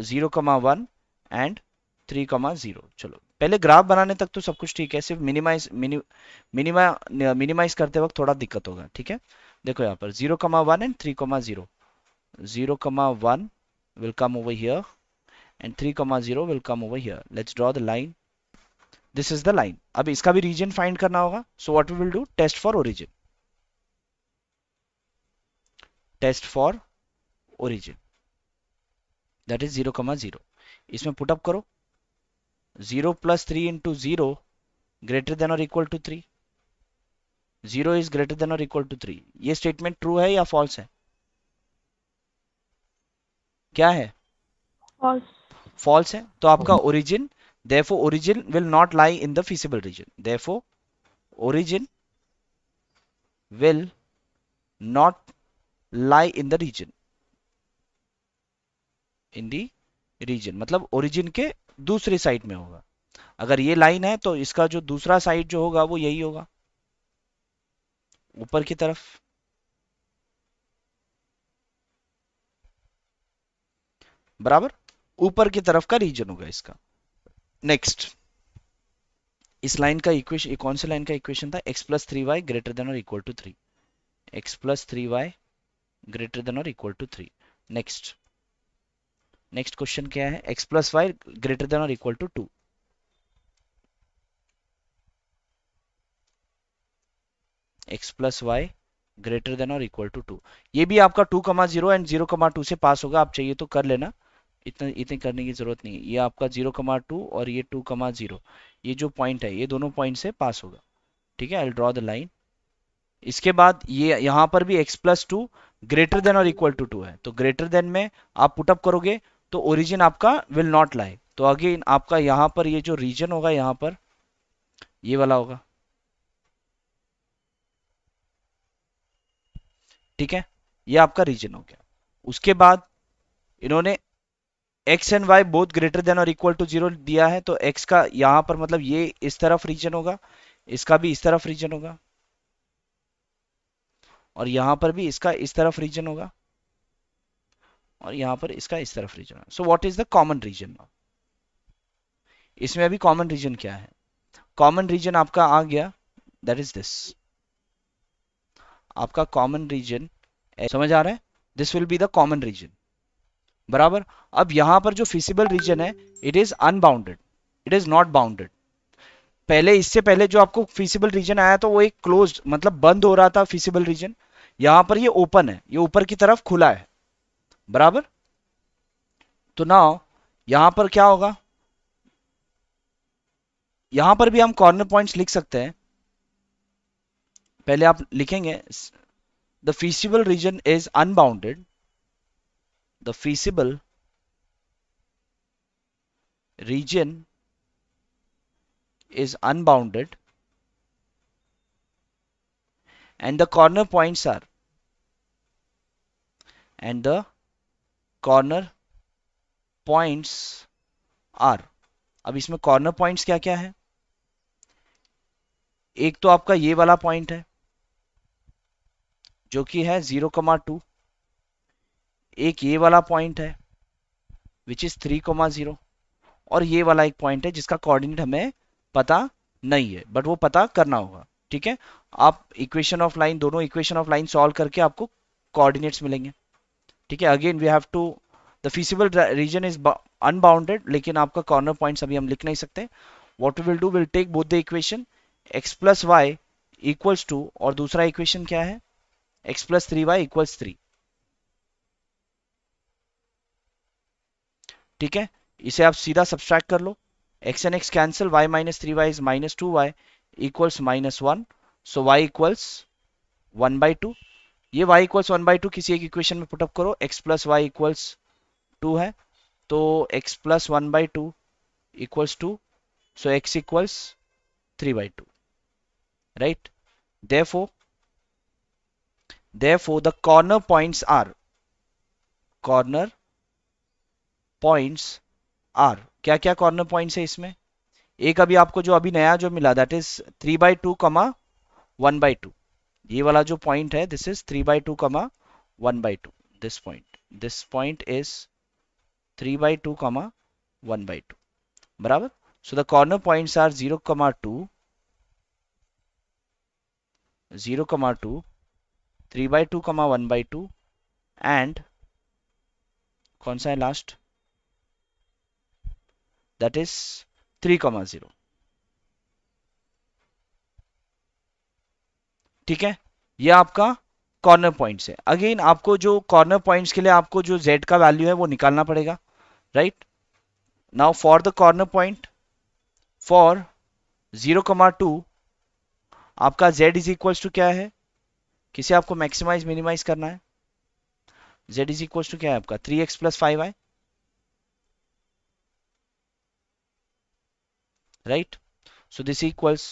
0,1 and 3,0। चलो पहले ग्राफ बनाने तक तो सब कुछ ठीक है, सिर्फ मिनिमाइज करते वक्त थोड़ा दिक्कत होगा, ठीक है। देखो यहाँ पर 0,1 and 3,0, 0,1 will come over here and 3,0 will come over here। let's draw the line, this is the line। अब इसका भी रीजन फाइंड करना होगा, so what we will do, test for origin, that is 0,0। इसमें पुटअप करो, 0 plus 3 into 0 greater than or equal to 3, 0 is greater than or equal to 3। ये स्टेटमेंट ट्रू है या फॉल्स है? क्या है? फॉल्स है। तो आपका origin, therefore origin will not lie in the feasible region, therefore origin will not lie in the region, मतलब ओरिजिन के दूसरी साइड में होगा। अगर ये लाइन है तो इसका जो दूसरा साइड जो होगा वो यही होगा, ऊपर की तरफ। बराबर, ऊपर की तरफ का रीजन होगा इसका। नेक्स्ट, इस लाइन का इक्वेशन, ये कौन सी लाइन का इक्वेशन था, x plus 3y greater than और equal to 3, x plus 3y greater than और equal to 3। Next, next question क्या है, x plus y greater than और equal to 2, x plus y greater than और इक्वल टू 2। ये भी आपका 2,0 एंड 0,2 से पास होगा, आप चाहिए तो कर लेना, इतनी करने की जरूरत नहीं है। ये आपका 0,2 और ये 2,0, ये जो पॉइंट है ये दोनों पॉइंट से पास होगा, ठीक है। I draw the line. इसके बाद ये यहाँ पर भी x प्लस 2 ग्रेटर देन और इक्वल टू 2 है, तो ग्रेटर देन में आप पुटअप करोगे तो ओरिजिन आपका विल नॉट लाई, तो अगेन आपका यहाँ पर ये जो रीजन होगा यहाँ पर ये वाला होगा, ठीक है, ये आपका रीजन हो गया। उसके बाद इन्होंने x and y both greater than और इक्वल टू 0 दिया है, तो x का यहाँ पर मतलब ये इस तरफ रीजन होगा, इसका भी इस तरफ रीजन होगा, और यहाँ पर भी इसका इस तरफ रीजन होगा, और यहाँ पर इसका इस तरफ रीजन होगा। So what is the common region now? इसमें अभी कॉमन रीजन क्या है? कॉमन रीजन आपका आ गया, दैट इज दिस, आपका कॉमन रीजन, समझ आ रहा है, this will be the common region, बराबर। अब यहां पर जो फिजिबल रीजन है it is unbounded, it is not bounded. पहले, इससे पहले जो आपको फिजिबल रीजन आया तो वो एक क्लोज्ड मतलब बंद हो रहा था फिजिबल रीजन, यहां पर ये ओपन है, ये ऊपर की तरफ खुला है, बराबर। तो नाउ यहां पर क्या होगा, यहां पर भी हम कॉर्नर पॉइंट्स लिख सकते हैं। पहले आप लिखेंगे the feasible region is unbounded, the feasible region is unbounded and the corner points are, and the corner points are, अब इसमें कॉर्नर पॉइंट्स क्या क्या है, एक तो आपका ये वाला पॉइंट है जो कि है 0,2, एक ये वाला पॉइंट है विच इज 3,0, और ये वाला एक पॉइंट है जिसका कोऑर्डिनेट हमें पता नहीं है, बट वो पता करना होगा, ठीक है। आप इक्वेशन ऑफ लाइन, दोनों इक्वेशन ऑफ लाइन सॉल्व करके आपको कोऑर्डिनेट्स मिलेंगे, ठीक है। Again we have to, the feasible region is unbounded, लेकिन आपका कॉर्नर पॉइंट्स अभी हम लिख नहीं सकते। What we will do, will take both the equation x plus y equals to, और दूसरा इक्वेशन क्या है, x प्लस 3y इक्वल्स 3, ठीक है। इसे आप सीधा सब्सट्रैक्ट कर लो, x and x cancel, y minus 3y is minus 2y equals minus 1, so y equals 1/2। ये y इक्वल्स 1/2 किसी एक इक्वेशन में पुटअप करो, x प्लस वाई इक्वल्स 2 है, तो x plus 1/2 equals 2, so x equals 3/2, right. therefore the corner points are, corner points are, क्या क्या कॉर्नर पॉइंट्स है इसमें, एक अभी आपको जो अभी नया जो मिला दैट इज 3/2, 1/2, ये वाला जो पॉइंट है this is 3/2, 1/2, this point is 3/2, 1/2, बराबर। So the corner points are 0,2, 0,2, 3/2, 1/2, and कौन सा है लास्ट, दैट इज 3,0, ठीक है। ये आपका कॉर्नर पॉइंट्स है। अगेन आपको जो कॉर्नर पॉइंट्स के लिए आपको जो z का वैल्यू है वो निकालना पड़ेगा, right. Now for the corner point, for 0,2 आपका z इज इक्वल्स टू क्या है, किसे आपको मैक्सिमाइज मिनिमाइज करना है, z इज इक्वल्स टू क्या है आपका 3x plus 5y, right? So this equals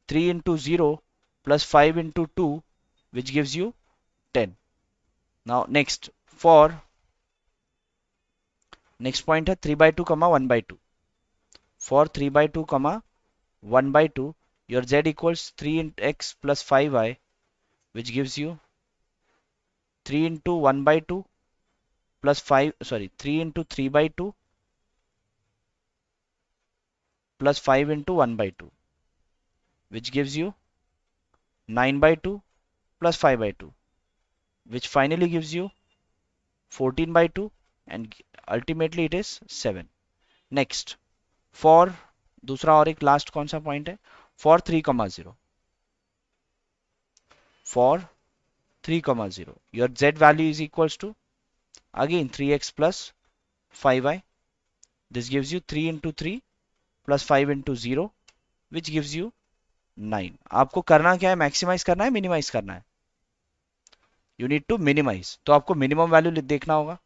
3 into 0 plus 5 into 2, which gives you 10. Now next, for next point है 3/2, 1/2. For 3/2, 1/2, your z equals 3x plus 5y, which gives you 3 into 1/2 plus 5 sorry 3 into 3/2 plus 5 into 1/2 which gives you 9/2 plus 5/2 which finally gives you 14/2 and ultimately it is 7. Next for दूसरा और एक लास्ट कौन सा पॉइंट है for 3,0 for 3,0 your z value is equals to again 3x plus 5y. This gives you 3 into 3 plus 5 into 0 which gives you 9. आपको करना क्या है, मैक्सिमाइज करना है मिनिमाइज करना है, यू नीड टू मिनिमाइज. तो आपको मिनिमम वैल्यू देखना होगा.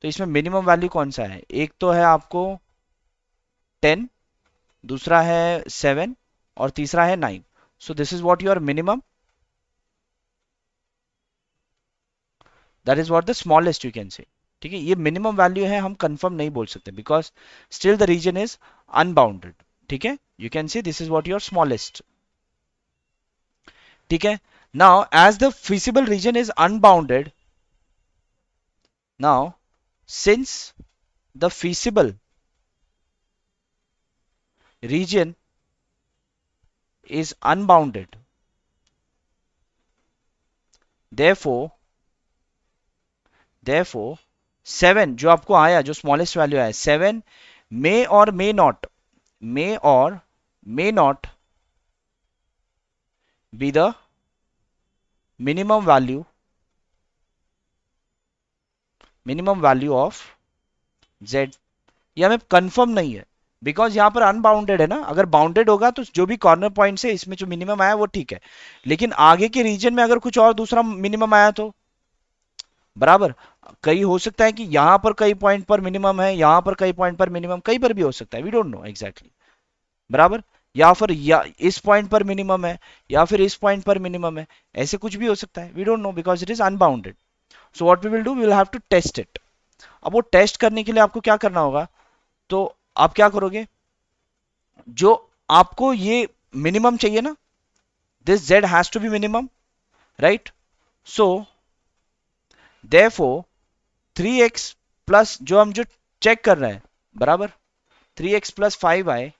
तो इसमें मिनिमम वैल्यू कौन सा है, एक तो है आपको 10, दूसरा है 7 और तीसरा है 9. So this is what your minimum, that is what the smallest you can से. ठीक है, ये मिनिमम वैल्यू है, हम कंफर्म नहीं बोल सकते because still the region is unbounded. ठीक है, you can say this is what your smallest. ठीक है, now as the feasible region is unbounded, now since the feasible region is unbounded, therefore 7 जो आपको आया, जो स्मॉलेस्ट वैल्यू आया 7 may or may not be the minimum value of z. ये हमें कंफर्म नहीं है बिकॉज यहां पर अनबाउंडेड है ना. अगर बाउंडेड होगा तो जो भी कॉर्नर पॉइंट से इसमें जो मिनिमम आया वो ठीक है, लेकिन आगे के रीजन में अगर कुछ और दूसरा मिनिमम आया तो बराबर. कई हो सकता है कि यहां पर कई पॉइंट पर मिनिमम है, यहां पर कई पॉइंट पर मिनिमम, कहीं पर भी हो सकता है, वी डोंट नो एग्जैक्टली बराबर. या फिर इस पॉइंट पर मिनिमम है या फिर इस पॉइंट पर मिनिमम है, ऐसे कुछ भी हो सकता है, we don't know because it is unbounded. So what we will do, we will have to test it. अब वो टेस्ट करने के लिए आपको क्या करना होगा, तो आप क्या करोगे, जो आपको ये मिनिमम चाहिए ना, this z has to be minimum, right. So therefore 3x plus जो हम जो चेक कर रहे हैं बराबर 3x plus 5y,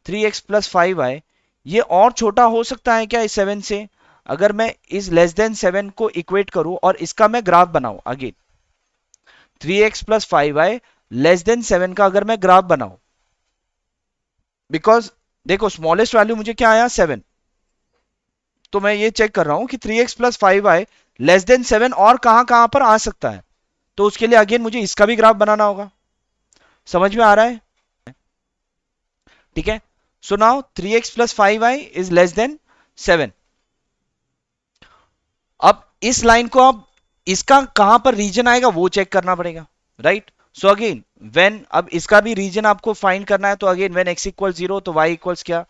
3x plus 5y ये और छोटा हो सकता है क्या इस 7 से. अगर मैं इस लेस देन 7 को इक्वेट करूं और इसका मैं ग्राफ बनाऊं, again 3x plus 5y less than 7 का अगर मैं ग्राफ बनाऊं, बिकॉज देखो स्मॉलेस्ट वैल्यू मुझे क्या आया 7, तो मैं ये चेक कर रहा हूं कि 3x plus 5y less than 7 और कहां पर आ सकता है. तो उसके लिए अगेन मुझे इसका भी ग्राफ बनाना होगा. समझ में आ रहा है? ठीक है, so now 3x plus 5y is less than 7. अब इस लाइन को अब इसका कहां पर रीजन आएगा वो चेक करना पड़ेगा, राइट. सो अगेन व्हेन, अब इसका भी रीजन आपको फाइंड करना है, तो अगेन व्हेन x इक्वल 0 तो y इक्वल्स क्या.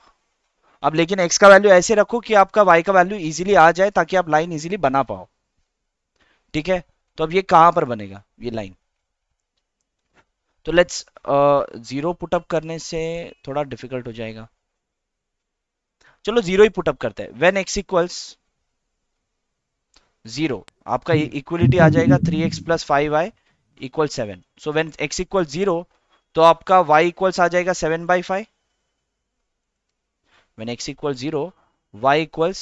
अब लेकिन x का वैल्यू ऐसे रखो कि आपका y का वैल्यू इजीली आ जाए ताकि आप लाइन इजीली बना पाओ. ठीक है, तो अब ये कहां पर बनेगा ये लाइन, तो लेट्स 0 पुटअप करने से थोड़ा डिफिकल्ट हो जाएगा. चलो 0 ही पुटअप करते हैं. व्हेन x इक्वल्स 0 आपका इक्वलिटी आ जाएगा 3x plus 5y equal 7. So when x equal 0 तो आपका y इक्वल्स आ जाएगा 7/5. When x equal 0 y equals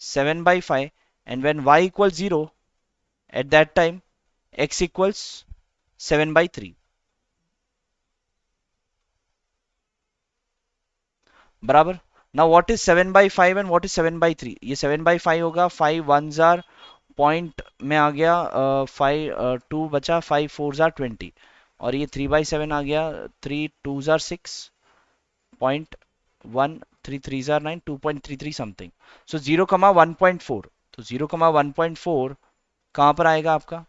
7/5 and when y equals 0 at that time x equals 7/3. बराबर. now what is 7/5 and what is 7/3? ये 7/5 होगा, 5 1s are पॉइंट में आ गया, 5 2 बचा, 5 4s are 20 और ये 3/7 आ गया, 3 2s are 6 point 1 3 3s are 9 2.33 something. So 0, 1.4, तो 0, 1.4 कहां पर आएगा आपका.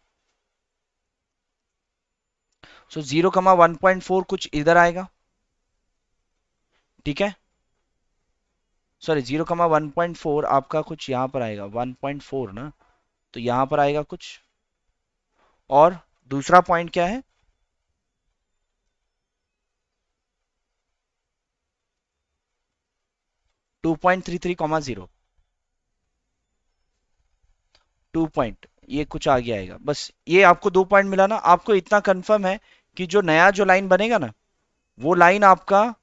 सो 0, 1.4 कुछ इधर आएगा. ठीक है, सॉरी 0, 1.4 आपका कुछ यहां पर आएगा 1.4 ना, तो यहां पर आएगा कुछ. और दूसरा पॉइंट क्या है, टू पॉइंट 33, 0 2 पॉइंट ये कुछ आगे आएगा। बस ये आपको 2 पॉइंट मिला ना। आपको इतना कंफर्म है कि जो नया जो लाइन बनेगा ना, वो लाइन आपका,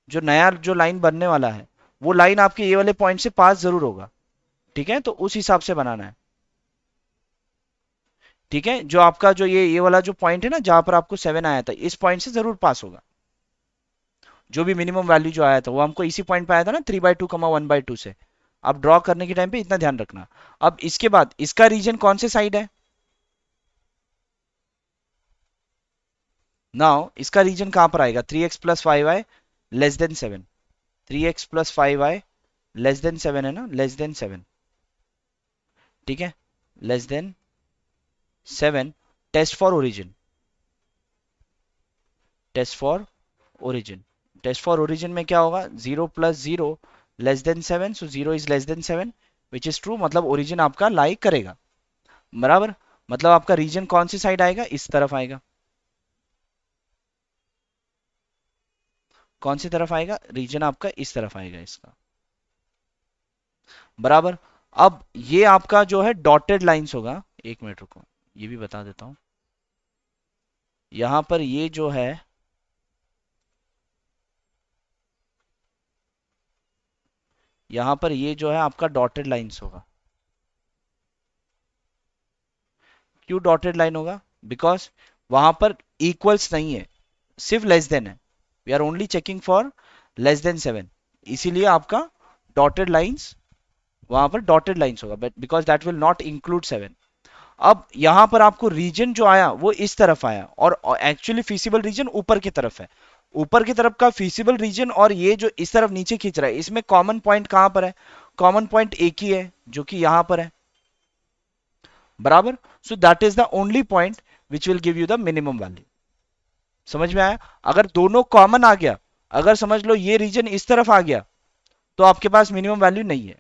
जो नया जो लाइन बनने वाला है वो लाइन आपके ये वाले पॉइंट से पास जरूर होगा। ठीक है, तो उस हिसाब से बनाना है। ठीक है, जो आपका जो ये वाला जो पॉइंट है ना, जहां पर आपको 7 आया था, इस पॉइंट से जरूर पास होगा। जो भी मिनिमम वैल्यू जो आया था वो हमको इसी पॉइंट पे आया था ना, 3/2 1/2 से। आप ड्रॉ करने के टाइम पे इतना ध्यान रखना। अब इसके बाद इसका रीजन कौन से साइड है? नाउ इसका रीजन कहां पर आएगा? 3x + 5y less than 7। 3x + 5y less than 7 है ना, लेस देन 7। ठीक है, less than 7। Test for origin, test for origin. Test for origin में क्या होगा? 0 + 0 less than 7, so 0 is less than 7 which is true. मतलब ओरिजिन आपका लाई करेगा, बराबर। मतलब आपका रीजन कौन सी साइड आएगा? इस तरफ आएगा। कौन सी तरफ आएगा? रीजन आपका इस तरफ आएगा, इसका, बराबर। अब ये आपका जो है डॉटेड लाइंस होगा। एक मिनट रुको, ये भी बता देता हूं। यहां पर ये जो है, यहां पर ये जो है आपका डॉटेड लाइंस होगा। क्यों डॉटेड लाइन होगा? बिकॉज वहां पर इक्वल्स नहीं है, सिर्फ लेस देन है। We are only checking for less than 7, इसीलिए आपका डॉटेड लाइंस, वहां पर डॉटेड लाइंस होगा, but because that will not include 7। अब यहां पर आपको रीजन जो आया वो इस तरफ आया, और एक्चुअली फीसिबल रीजन ऊपर की तरफ है। ऊपर की तरफ का फीसिबल रीजन और ये जो इस तरफ नीचे खींच रहा है, इसमें कॉमन पॉइंट कहां पर है? कॉमन पॉइंट एक ही है, जो कि यहां पर है, बराबर। So that is the only point which will give you the minimum value. समझ में आया? अगर दोनों कॉमन आ गया, अगर समझ लो ये रीजन इस तरफ आ गया, तो आपके पास मिनिमम वैल्यू नहीं है,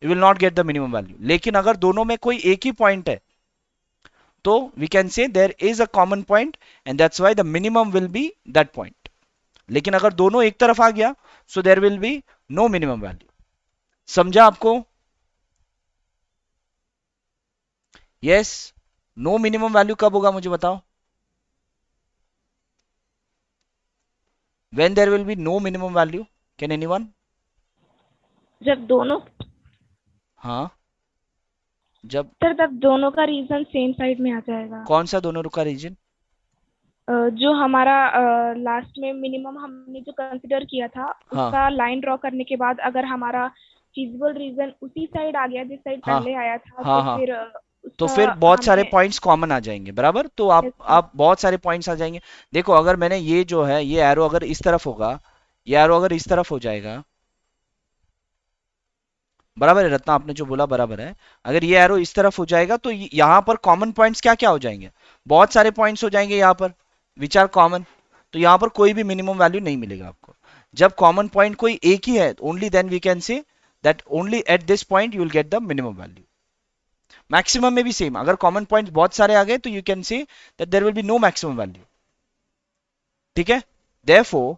you will not gate the minimum value. लेकिन अगर दोनों में कोई एक ही पॉइंट है, तो we can say there is a common point and that's why the minimum will be that point. लेकिन अगर दोनों एक तरफ आ गया, so there will be no minimum value. समझा आपको? यस। नो मिनिमम वैल्यू कब होगा मुझे बताओ? when there will be no minimum value, can anyone? जब दोनों, हाँ, जब सर तब दोनों का रीजन सेम साइड में आ जाएगा। कौन सा दोनों का रीजन? जो हमारा लास्ट में मिनिमम हमने जो कंसिडर किया था, हाँ उसका लाइन ड्रॉ करने के बाद अगर हमारा फिजिबल रीजन उसी साइड आ गया जिस साइड हाँ पहले आया था, हाँ तो हाँ, फिर तो उसका फिर बहुत सारे हमें, पॉइंट्स कॉमन आ जाएंगे, बराबर। तो यस सर, आप बहुत सारे पॉइंट्स आ जाएंगे। देखो, अगर मैंने ये जो है, ये एरो अगर इस तरफ होगा, ये एरो अगर इस तरफ हो जाएगा, बराबर है रत्ना, आपने जो बोला बराबर है। अगर ये एरो इस तरफ हो जाएगा, तो यहाँ पर कॉमन पॉइंट्स क्या क्या हो जाएंगे? बहुत सारे पॉइंट्स हो जाएंगे यहाँ पर, विच आर कॉमन। तो यहाँ पर कोई भी मिनिमम वैल्यू नहीं मिलेगा आपको। जब कॉमन पॉइंट कोई एक ही है, only then we can say that only at this point you will get the minimum value. Maximum में भी सेम, अगर कॉमन पॉइंट्स बहुत सारे आ गए, तो you can say that there will be no maximum value. ठीक है, therefore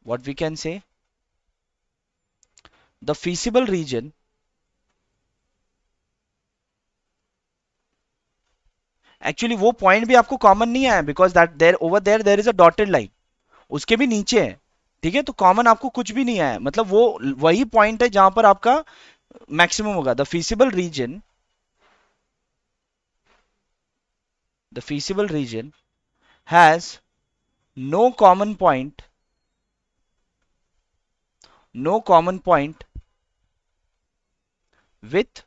what we can say, the feasible region actually वो पॉइंट भी आपको कॉमन नहीं आया, because that there over there there is a dotted line, उसके भी नीचे है। ठीक है, तो कॉमन आपको कुछ भी नहीं आया, मतलब वो वही पॉइंट है जहां पर आपका मैक्सिमम होगा। The feasible region has no common point, with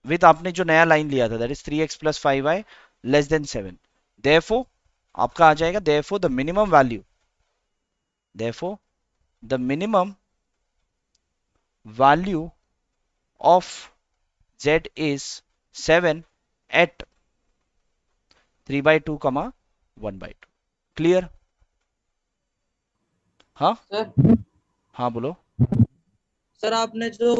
with आपने जो नया लाइन लिया था, that is 3x + 5y less than 7। Therefore आपका आ जाएगा, therefore the minimum value of z is 7 at 3/2 1/2। Clear? हाँ सर हाँ बोलो। सर आपने जो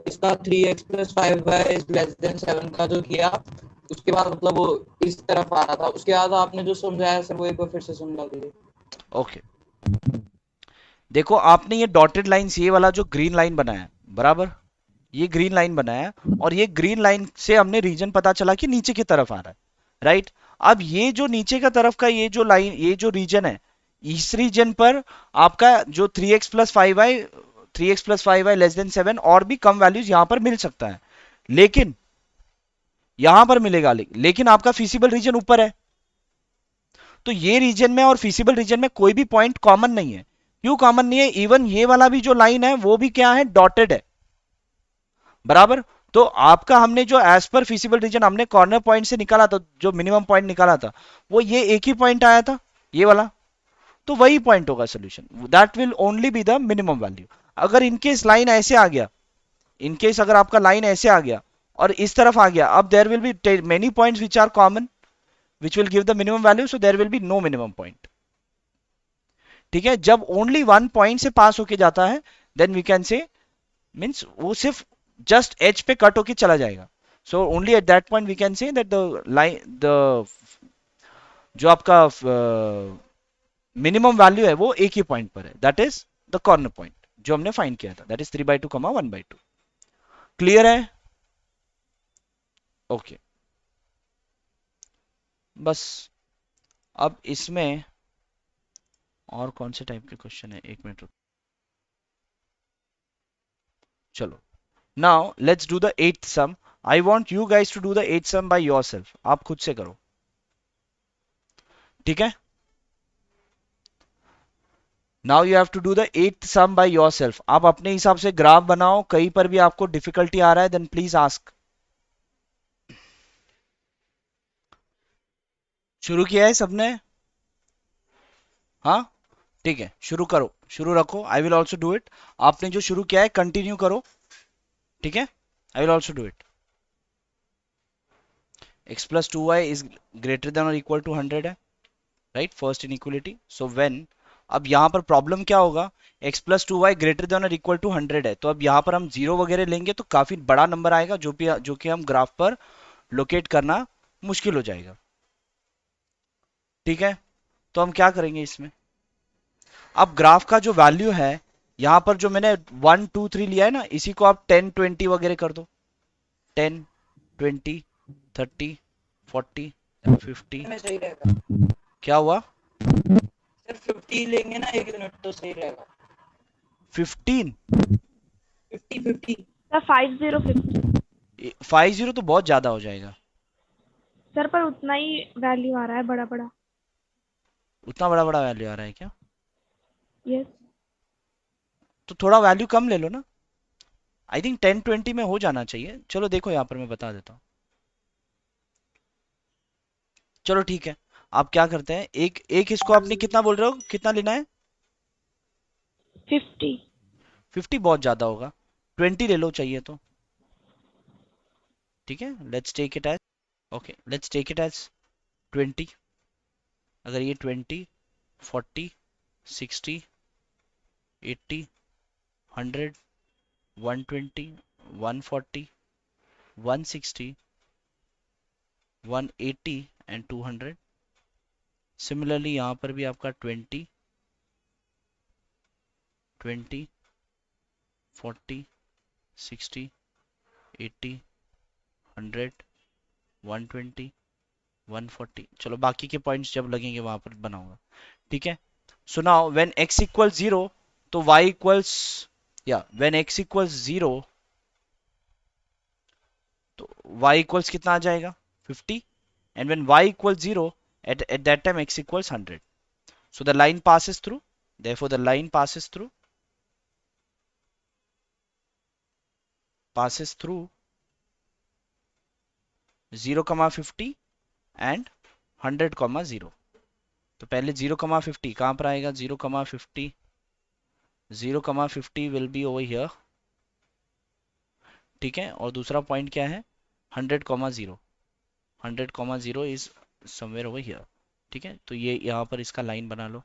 इसका 3x + 5y लेस देन 7 का जो किया, उसके बाद मतलब वो इस तरफ आ रहा था, उसके बाद आपने जो समझाया सर वो एक बार फिर से समझा दीजिए। ओके, देखो आपने ये डॉटेड लाइंस, ये वाला जो ग्रीन लाइन बनाया बराबर, ये ग्रीन लाइन बनाया और ये ग्रीन लाइन से हमने रीजन पता चला कि नीचे की तरफ आ रहा है, राइट। अब ये जो नीचे का तरफ का ये जो लाइन, ये जो रीजन है, इस रीजन पर आपका जो 3x+5y 3x+5y लेस देन 7 और भी कम वैल्यूज यहां पर मिल सकता है, लेकिन यहां पर मिलेगा, लेकिन आपका फीसिबल रीजन ऊपर है, तो ये रीजन में और फीसिबल रीजन में कोई भी पॉइंट कॉमन नहीं है। क्यों कॉमन नहीं है? इवन ये वाला भी जो लाइन है वो भी क्या है, डॉटेड है, बराबर। तो आपका हमने जो एज पर फीसिबल रीजन हमने कॉर्नर पॉइंट से निकाला था, जो मिनिमम पॉइंट निकाला था, वो ये एक ही पॉइंट आया था, ये वाला, तो वही पॉइंट होगा solution, that will only be the minimum value. अगर इनकेस लाइन ऐसे आ गया, इनकेस अगर आपका लाइन ऐसे आ गया और इस तरफ आ गया, अब there will be many points which are common which will give the minimum value, so there will be no minimum point. ठीक है, जब ओनली वन पॉइंट से पास होके जाता है then we can say, means वो सिर्फ जस्ट एज पे कट होके चला जाएगा, so only at that point we can say that the line, the जो आपका मिनिमम वैल्यू है वो एक ही पॉइंट पर है, that is the corner point जो हमने फाइंड किया था, दैट इज 3/2 1/2। क्लियर है? ओके, बस अब इसमें और कौन से टाइप के क्वेश्चन है, एक मिनट रुको। चलो, now let's do the 8th sum. I want you guys to do the 8th sum by yourself, आप खुद से करो, ठीक है। Now you have to do the 8th sum by yourself. आप अपने हिसाब से ग्राफ बनाओ, कहीं पर भी आपको डिफिकल्टी आ रहा है देन प्लीज आस्क। शुरू किया है सबने? हाँ, ठीक है, शुरू करो, शुरू रखो, I will also do it. आपने जो शुरू किया है कंटिन्यू करो, ठीक है, I will also do it. x+2y is greater than और इक्वल टू 100 है, right, first inequality. So when, अब यहां पर प्रॉब्लम क्या होगा, x+2y ग्रेटर देन और इक्वल टू 100 है, तो अब यहां पर हम जीरो वगैरह लेंगे तो काफी बड़ा नंबर आएगा, जो कि हम ग्राफ पर लोकेट करना मुश्किल हो जाएगा, ठीक है। तो हम क्या करेंगे इसमें, अब ग्राफ का जो वैल्यू है यहां पर जो मैंने 1 2 3 लिया है ना, इसी को आप 10 20 वगैरह कर दो, 10 20 30 40 50। में सही रहेगा क्या हुआ? सर, 50 लेंगे ना एक यूनिट तो सही रहेगा। 15? 50 सर 5050 50 तो बहुत ज्यादा हो जाएगा, सर, पर उतना ही वैल्यू आ रहा है, बड़ा बड़ा। उतना बड़ा बड़ा वैल्यू आ रहा है क्या? यस। तो थोड़ा वैल्यू कम ले लो ना, आई थिंक 10 20 में हो जाना चाहिए। चलो देखो यहाँ पर मैं बता देता हूँ, चलो ठीक है, आप क्या करते हैं, एक एक इसको आपने कितना बोल रहे हो, कितना लेना है? 50। 50 बहुत ज्यादा होगा, 20 ले लो चाहिए तो, ठीक है, let's take it as, okay let's take it as 20। अगर ये 20 40 60 80 100 120 140 160 180 एंड 200, सिमिलरली यहाँ पर भी आपका 20 20 40 60 80 100 120 140। चलो बाकी के पॉइंट्स जब लगेंगे वहां पर बनाऊंगा, ठीक है। So now when x equals 0 तो y इक्वल्स, या व्हेन x इक्वल्स 0 तो y इक्वल्स कितना आ जाएगा, 50, and when y equals 0 at that time x equals 100, so the line passes through, therefore the line passes through 0, 50 and 100, 0। तो पहले 0, 50 कहां पर आएगा, 0, 50 विल बी ओवर हियर, ठीक है। और दूसरा पॉइंट क्या है, 100, 100, इज समवेयर ओवर हियर, ठीक है। तो ये यहां पर इसका लाइन बना लो,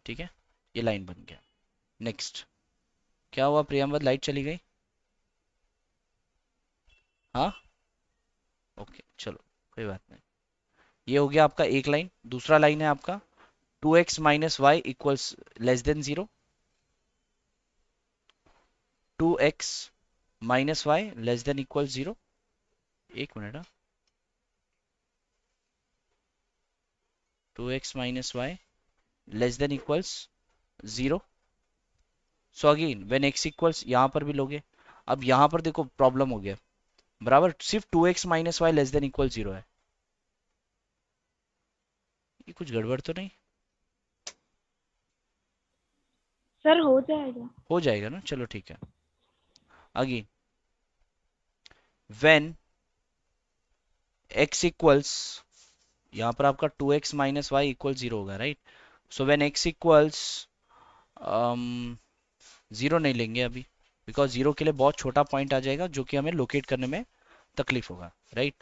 ठीक है, ये लाइन बन गया। नेक्स्ट क्या हुआ प्रियंवद, लाइट चली गई? हाँ ओके चलो कोई बात नहीं। ये हो गया आपका एक लाइन। दूसरा लाइन है आपका 2x minus y equals less than 0। 2x minus y less than equal 0। एक मिनट। 2x minus y less than equals 0। So again when x equals, यहां पर भी लोगे। अब यहां पर देखो प्रॉब्लम हो गया, बराबर सिर्फ 2x minus y less than equal 0 है। ये कुछ गड़बड़ तो नहीं? सर हो जाएगा। हो जाएगा ना, चलो ठीक है। अगेन व्हेन x इक्वल्स, यहां पर आपका 2x माइनस वाई इक्वल 0 होगा, right. So when x equals 0 नहीं लेंगे अभी, बिकॉज 0 के लिए बहुत छोटा पॉइंट आ जाएगा जो कि हमें लोकेट करने में तकलीफ होगा, राइट।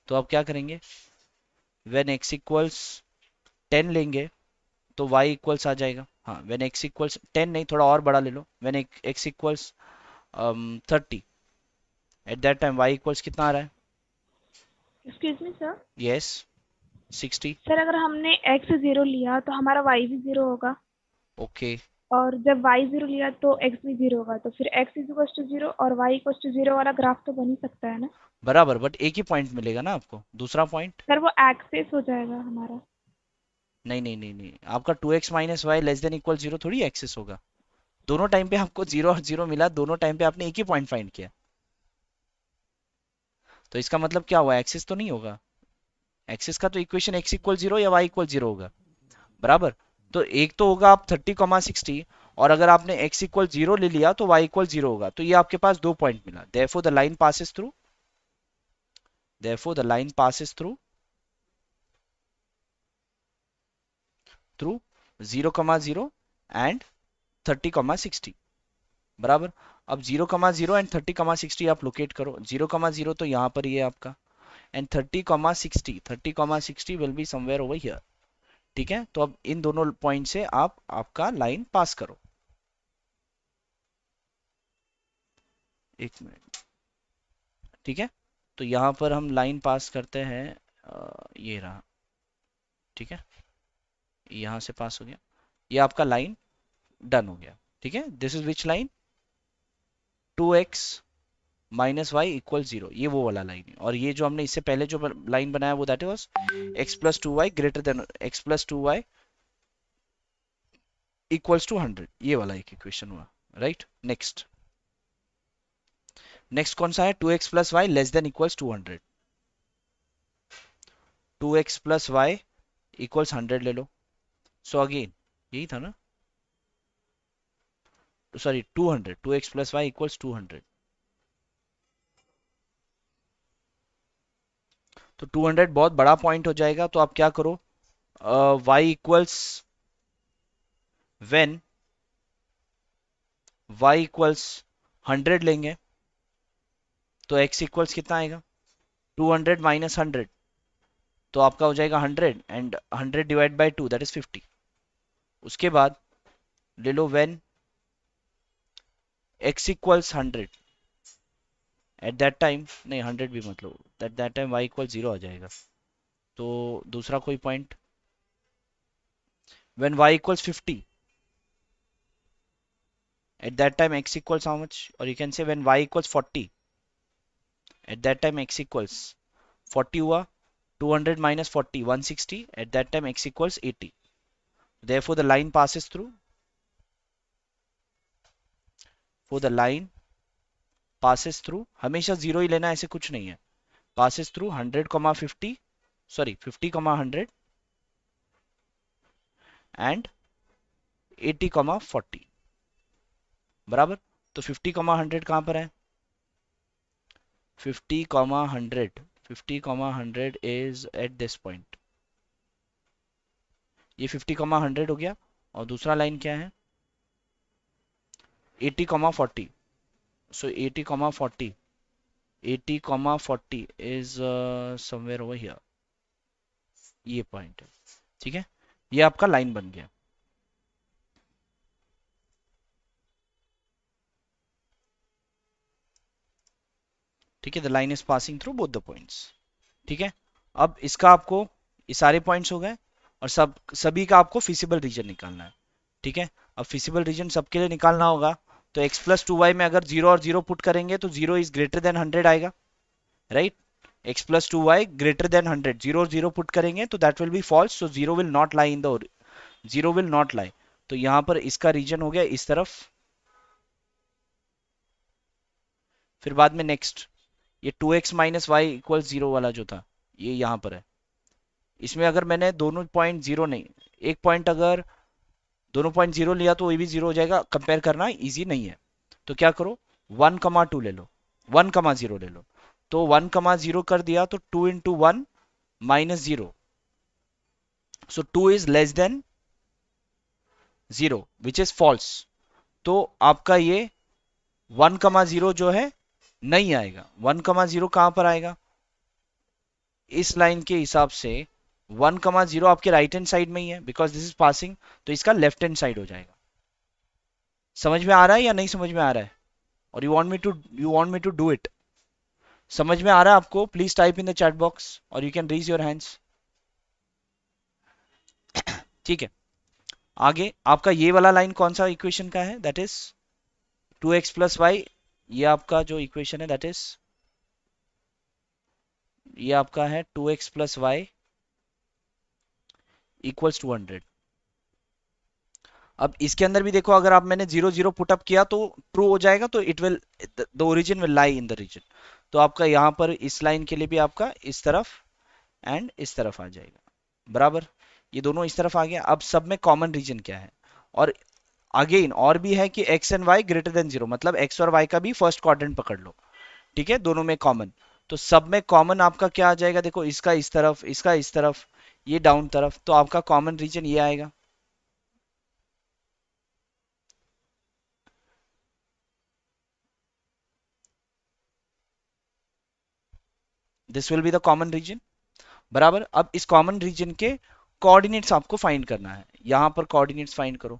तो अब क्या करेंगे, व्हेन x इक्वल्स 10 लेंगे तो y इक्वल्स आ जाएगा। हाँ व्हेन x इक्वल्स 10 नहीं, थोड़ा और बड़ा ले लो। When x equals 30, at that time y equals कितना आ रहा है? Excuse me sir. Yes 60। Sir अगर हमने x 0 लिया तो हमारा y भी 0 होगा, ओके और जब y 0 लिया तो x भी 0 होगा, तो फिर x इक्वल टू 0 और y इक्वल टू 0 वाला ग्राफ तो बन ही सकता है ना। बराबर, बट एक ही पॉइंट मिलेगा ना आपको, दूसरा पॉइंट। सर वो एक्सेस हो जाएगा हमारा। नहीं नहीं नहीं नहीं, आपका 2x minus y less than equal 0 थोड़ी एक्सेस होगा। दोनों टाइम पे आपको 0 और 0 मिला, दोनों टाइम पे आपने एक ही पॉइंट फाइंड किया। तो इसका मतलब क्या हुआ, एक्सेस तो नहीं होगा। एक्सेस का तो इक्वेशन x इक्वल 0 या y इक्वल 0 होगा, बराबर। तो एक तो होगा आप 30,60, और अगर आपने x इक्वल 0 ले लिया तो y इक्वल 0 होगा। तो ये आपके पास दो पॉइंट मिला। Therefore the line passes through, therefore the line passes through 0,0 and 30,60, बराबर। अब 0,0 एंड 30,60 आप लोकेट करो। 0,0 तो यहाँ पर ही है आपका, and 30,60 will be somewhere over here, ठीक है। तो अब इन दोनों पॉइंट से आप आपका लाइन पास करो। एक मिनट, ठीक है। तो यहां पर हम लाइन पास करते हैं, ये रहा, ठीक है। यहां से पास हो गया, ये आपका लाइन डन हो गया, ठीक है। This is which line, 2x minus y equal 0, ये वो वाला लाइन है। और ये जो हमने इससे पहले जो लाइन बनाया वो that was x plus 2y greater than x plus 2y equals to 100, ये वाला एक इक्वेशन हुआ, राइट। नेक्स्ट नेक्स्ट कौन सा है, 2x plus y less than equals 200। 2x plus y equals 100 ले लो। सो अगेन यही था ना, sorry 200, 2x plus y equals 200। तो 200 बहुत बड़ा पॉइंट हो जाएगा। तो आप क्या करो, y equals when y equals 100 लेंगे तो x इक्वल्स कितना आएगा, 200 माइनस 100, तो आपका हो जाएगा 100, and 100 divide by 2 that is 50। उसके बाद ले लो when x equals 100, at that time, नहीं 100 भी मतलब, at that time y equal 0 आ जाएगा। तो दूसरा कोई point, when y equals 50, at that time x equals how much, or you can say when y equals 40, at that time x equals 40 हुआ, 200 minus 40 160, at that time x equals 80, therefore the line passes through, for the line passes through, हमेशा 0 ही लेना, ऐसे कुछ नहीं है। passes through 100,50, sorry 50,100 and 80,40, बराबर। तो 50,100 कहां पर है, 50,100, 50,100 is at this point, ये 50,100 हो गया। और दूसरा लाइन क्या है, 80,40, so 80,40, 80,40 is somewhere over here, ये पॉइंट है, ठीक है। ये आपका लाइन बन गया। ठीक है, the line is passing through both the points. ठीक है, अब इसका आपको ये सारे पॉइंट्स हो गए और सभी का आपको फिजिबल रीजन निकालना है। ठीक है, अब फिजिबल रीजन सबके लिए निकालना होगा तो x प्लस 2y में अगर 0 और 0 पुट करेंगे तो 0 इज ग्रेटर देन 100 आएगा, right. x plus 2y greater than 100, 0 और 0 पुट करेंगे तो that will be false, so 0 will not lie in the 0 will not lie. तो यहां पर इसका रीजन हो गया इस तरफ। फिर बाद में नेक्स्ट ये 2x माइनस वाई इक्वल 0 वाला जो था ये यहां पर है। इसमें अगर मैंने दोनों पॉइंट 0 नहीं, एक पॉइंट अगर दोनों पॉइंट 0 लिया तो ये भी 0 हो जाएगा, कंपेयर करना इजी नहीं है। तो क्या करो 1,2 ले लो, 1,0 ले लो। तो 1,0 कर दिया तो 2 into 1 minus 0, so 2 is less than 0 which is false. तो आपका ये 1,0 जो है नहीं आएगा। 1,0 कहां पर आएगा, इस लाइन के हिसाब से 1,0 आपके राइट हैंड साइड में ही है बिकॉज दिस इज पासिंग, तो इसका लेफ्ट हैंड साइड हो जाएगा। समझ में आ रहा है या नहीं समझ में आ रहा है? और you want me to do it? समझ में आ रहा है आपको? Please type in the chat box और you can raise your hands. ठीक है, आगे आपका ये वाला लाइन कौन सा इक्वेशन का है, that is 2x plus Y. ये आपका जो इक्वेशन है दैट इज ये आपका है 2x प्लस वाई इक्वल्स 200। अब इसके अंदर भी देखो, अगर आप मैंने 0 0 पुटअप किया तो ट्रू हो जाएगा, तो it will the origin will lie in the region. तो आपका यहां पर इस लाइन के लिए भी आपका इस तरफ एंड इस तरफ आ जाएगा, बराबर। ये दोनों इस तरफ आ गया। अब सब में कॉमन रीजन क्या है, और अगेन और भी है कि x and y greater than 0, मतलब x और y का भी फर्स्ट क्वाड्रेंट पकड़ लो। ठीक है, दोनों में कॉमन, तो सब में कॉमन आपका क्या आ जाएगा, देखो इसका इस तरफ, इसका इस तरफ, ये डाउन तरफ, तो आपका कॉमन रीजन ये आएगा। This will be the common region, बराबर। अब इस कॉमन रीजन के कोऑर्डिनेट्स आपको फाइंड करना है। यहां पर कोऑर्डिनेट्स फाइंड करो,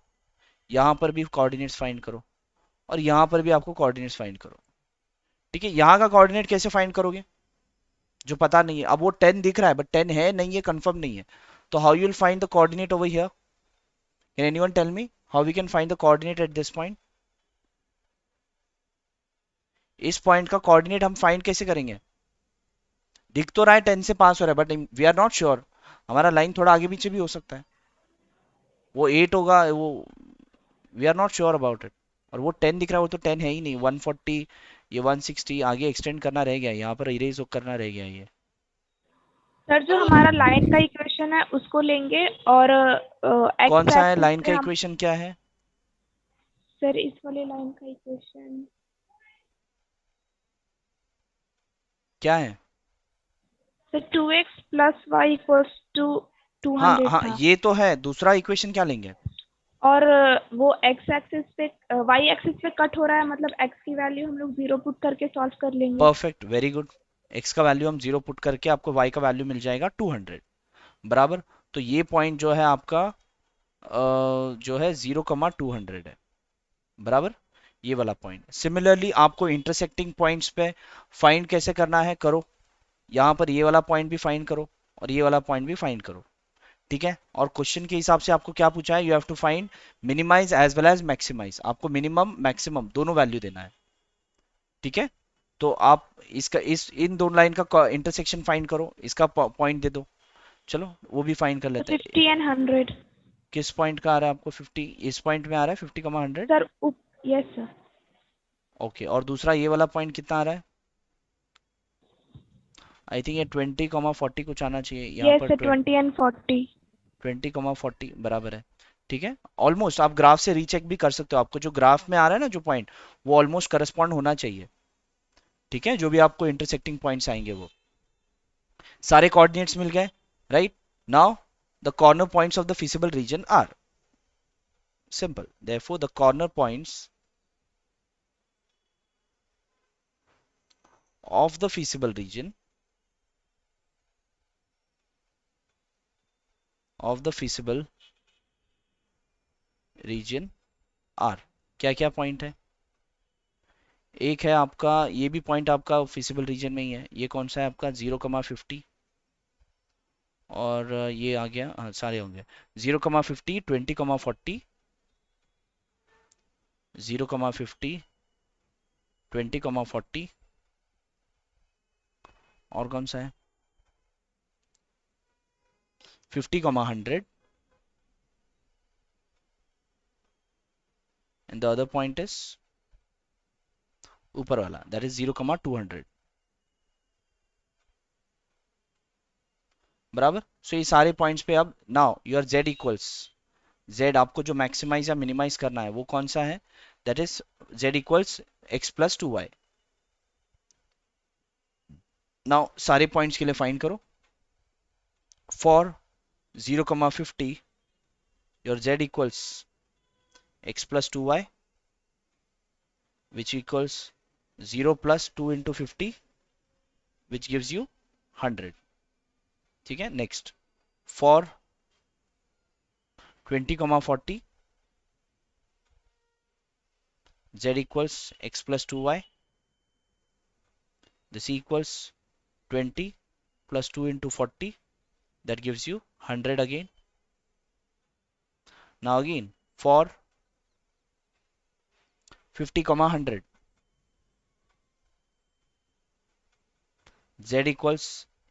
यहां पर भी कोऑर्डिनेट्स फाइंड करो, और यहां पर भी आपको कोऑर्डिनेट्स फाइंड करो। ठीक है, यहां का कोऑर्डिनेट कैसे फाइंड करोगे, जो पता नहीं है। अब वो 10 दिख रहा है बट 10 है नहीं है, कंफर्म नहीं है, तो how you will find the coordinate over here? Can anyone tell me how we can find the coordinate at this point? इस पॉइंट का कोऑर्डिनेट हम फाइंड कैसे करेंगे? दिख तो रहा है 10 से पास हो रहा है but we are not sure, हमारा लाइन थोड़ा आगे पीछे भी हो सकता है। वो 8 होगा, वो we are not sure about it. और वो 10 दिख रहा है, वो तो 10 है ही नहीं। 140, ये 160 आगे एक्सटेंड करना रह गया, यहाँ पर इरेज करना रह गया ये। सर जो हमारा लाइन का इक्वेशन है उसको लेंगे और कौन एक्स सा है एक्सिस लाइन पे का हम इक्वेशन, क्या है? सर इस वाले लाइन का इक्वेशन क्या है? Sir 2x plus y equals to हाँ 200 हाँ, था। ये तो है। दूसरा इक्वेशन क्या लेंगे? और वो एक्स एक्सिस पे वाई एक्सिस पे कट हो रहा है, मतलब एक्स की वैल्यू हम लोग 0 पुट करके सॉल्व कर लेंगे। Perfect, very good. एक्स का वैल्यू हम 0 पुट करके आपको वाई का वैल्यू मिल जाएगा 200, बराबर। तो ये पॉइंट जो है आपका जो है 0,200 है, बराबर, ये वाला पॉइंट। सिमिलरली आपको इंटरसेक्टिंग पॉइंट्स पे फाइंड कैसे करना है, करो। यहाँ पर ये वाला पॉइंट भी फाइंड करो और ये वाला पॉइंट भी फाइंड करो। ठीक है, और क्वेश्चन के हिसाब से आपको क्या पूछा है, you have to find minimize as well as maximize. आपको मिनिमम मैक्सिमम दोनों वैल्यू देना है। ठीक है, तो आप इसका इन दोनों लाइन का इंटरसेक्शन फाइंड करो, इसका पॉइंट दे दो। चलो वो भी फाइंड कर लेते हैं। 50 एंड 100 किस पॉइंट का आ रहा है आपको 50? इस पॉइंट में आ रहा है 50,100। सर। Yes sir. ओके, और दूसरा ये वाला पॉइंट कितना आ रहा है? आई थिंक ये 20,40 कुछ आना चाहिए यहाँ यस पर। Sir 20 and 40। 20,40 बराबर है। ठीक है, ऑलमोस्ट आप ग्राफ से रीचेक भी कर सकते हो। आपको जो ग्राफ में आ रहा है ना जो पॉइंट, वो ऑलमोस्ट करस्पॉन्ड होना चाहिए। ठीक है, जो भी आपको इंटरसेक्टिंग पॉइंट्स आएंगे वो सारे कोऑर्डिनेट्स मिल गए, right. Now the corner points of the feasible region are simple, therefore the corner points of the feasible region are क्या क्या पॉइंट है? एक है आपका, ये भी पॉइंट आपका फिजिबल रीजन में ही है। ये कौन सा है आपका 0,50 और ये आ गया, हाँ सारे होंगे 0,50 20,40 0,50 20,40 और कौन सा है 50,100 and the other point is ऊपर वाला that is 0,200 बराबर। सो ये सारे पॉइंट्स पे अब now your z equals z आपको जो मैक्सिमाइज या मिनिमाइज करना है वो कौन सा है, that is z equals x plus 2y। Now सारे पॉइंट्स के लिए फाइंड करो। For 0,50 your z equals x plus 2y which equals 0 plus 2 into 50 which gives you 100। ठीक है, next for 20,40 z equals x plus 2y, this equals 20 plus 2 into 40 that gives you 100 again। Now again for 50,100 z equals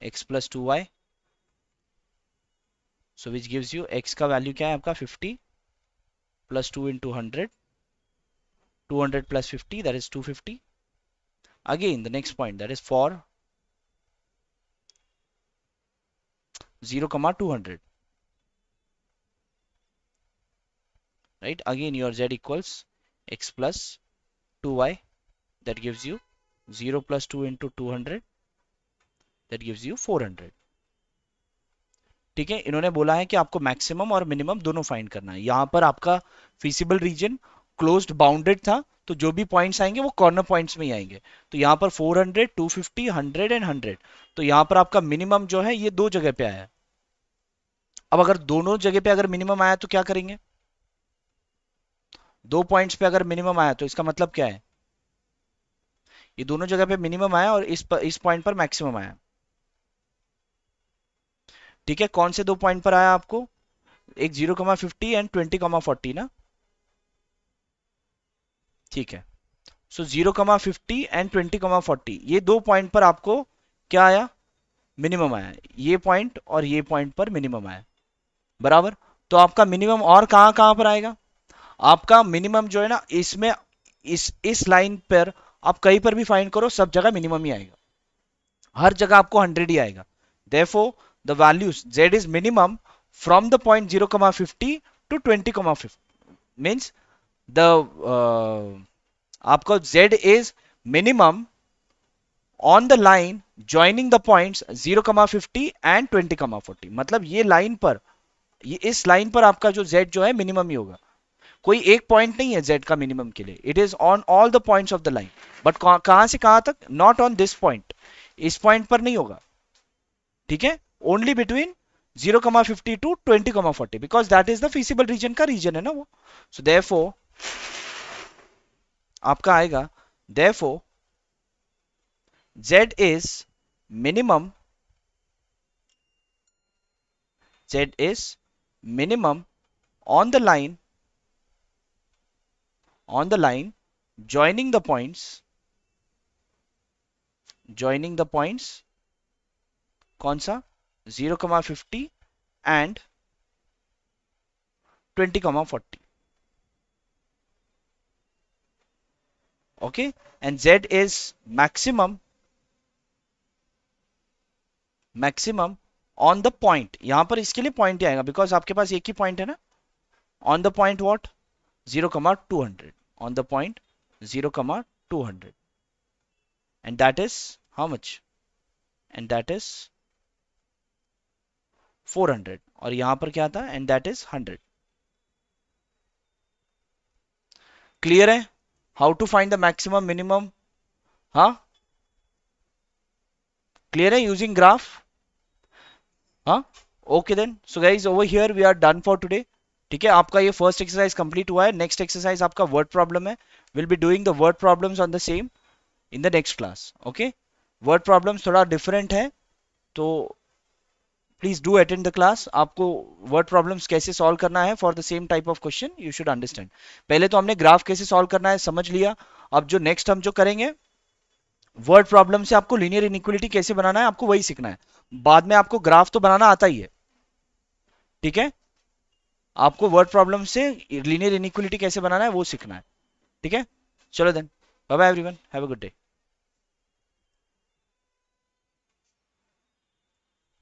x plus 2y, so which gives you x का वैल्यू क्या है आपका 50 plus 2 into 100, 200 plus 50 that is 250। Again the next point that is for 0,200 right, again your z equals x plus 2y that gives you 0 plus 2 into 200 that gives you 400। ठीक है, इन्होंने बोला है कि आपको मैक्सिमम और मिनिमम दोनों फाइंड करना है। यहां पर आपका फिजिबल रीजन क्लोज्ड बाउंडेड था, तो जो भी पॉइंट्स आएंगे वो कॉर्नर पॉइंट्स में ही आएंगे। तो यहाँ पर 400 250 100 एंड 100, तो यहाँ पर आपका मिनिमम जो है ये दो जगह पे आया है। अब अगर दोनों जगह पे अगर मिनिमम आया तो क्या करेंगे, दो पॉइंट्स पे अगर मिनिमम आया तो इसका मतलब क्या है, ये दोनों जगह पे मिनिमम आया और इस पॉइंट पर मैक्सिमम आया। ठीक है, कौन से दो पॉइंट पर आया आपको, एक 0,50 एंड 20,40 ना। ठीक है, सो 0,50 एंड 20,40 ये दो पॉइंट पर आपको क्या आया, मिनिमम आया। ये पॉइंट और ये पॉइंट पर मिनिमम आया, बराबर। तो आपका मिनिमम और कहां कहां पर आएगा, आपका मिनिमम जो है ना इसमें इस लाइन पर आप कहीं पर भी फाइंड करो सब जगह मिनिमम ही आएगा, हर जगह आपको 100 ही आएगा। Therefore the values z is minimum from the point 0,50 to 20,50 means the आपका z is minimum on the line joining the points 0,50 and 20,40। मतलब ये लाइन पर, ये इस लाइन पर आपका जो z जो है मिनिमम ही होगा। कोई एक पॉइंट नहीं है z का मिनिमम के लिए, it is on all the points of the line. But कहां से कहां तक, नॉट ऑन दिस पॉइंट, इस पॉइंट पर नहीं होगा। ठीक है, only between 0,50 to 20,40 because that is the feasible region का रीजन है ना वो। सो देयरफॉर आपका आएगा therefore z is minimum, z is minimum on the line joining the points कौन सा 0,50 and 20,40। okay, and z is maximum on the point, यहां पर इसके लिए पॉइंट ही आएगा बिकॉज आपके पास एक ही पॉइंट है ना, on the point what 0,200 on the point 0,200 and that is how much, and that is 400 और यहां पर क्या था, and that is 100। क्लियर है how to find the maximum minimum, हाँ क्लियर है यूजिंग ग्राफ, हाँ okay then. So guys over here we are done for today. ठीक है, आपका ये फर्स्ट एक्सरसाइज कंप्लीट हुआ है। नेक्स्ट एक्सरसाइज आपका वर्ड प्रॉब्लम है, will be doing the word problems on the same. In the next class. Okay, word problems थोड़ा डिफरेंट है, तो please do attend the class. आपको वर्ड प्रॉब्लम्स कैसे सॉल्व करना है for the same type of question you should understand. पहले तो हमने ग्राफ कैसे सॉल्व करना है समझ लिया. अब जो नेक्स्ट हम जो करेंगे वर्ड प्रॉब्लम से आपको लीनियर इनइक्वालिटी कैसे बनाना है आपको वही सीखना है. बाद में आपको ग्राफ तो बनाना आता ही है, ठीक है. आपको वर्ड प्रॉब्लम से लीनियर इनइक्वालिटी कैसे बनाना है वो सीखना है, ठीक है. चलो then, bye bye everyone, have a good day.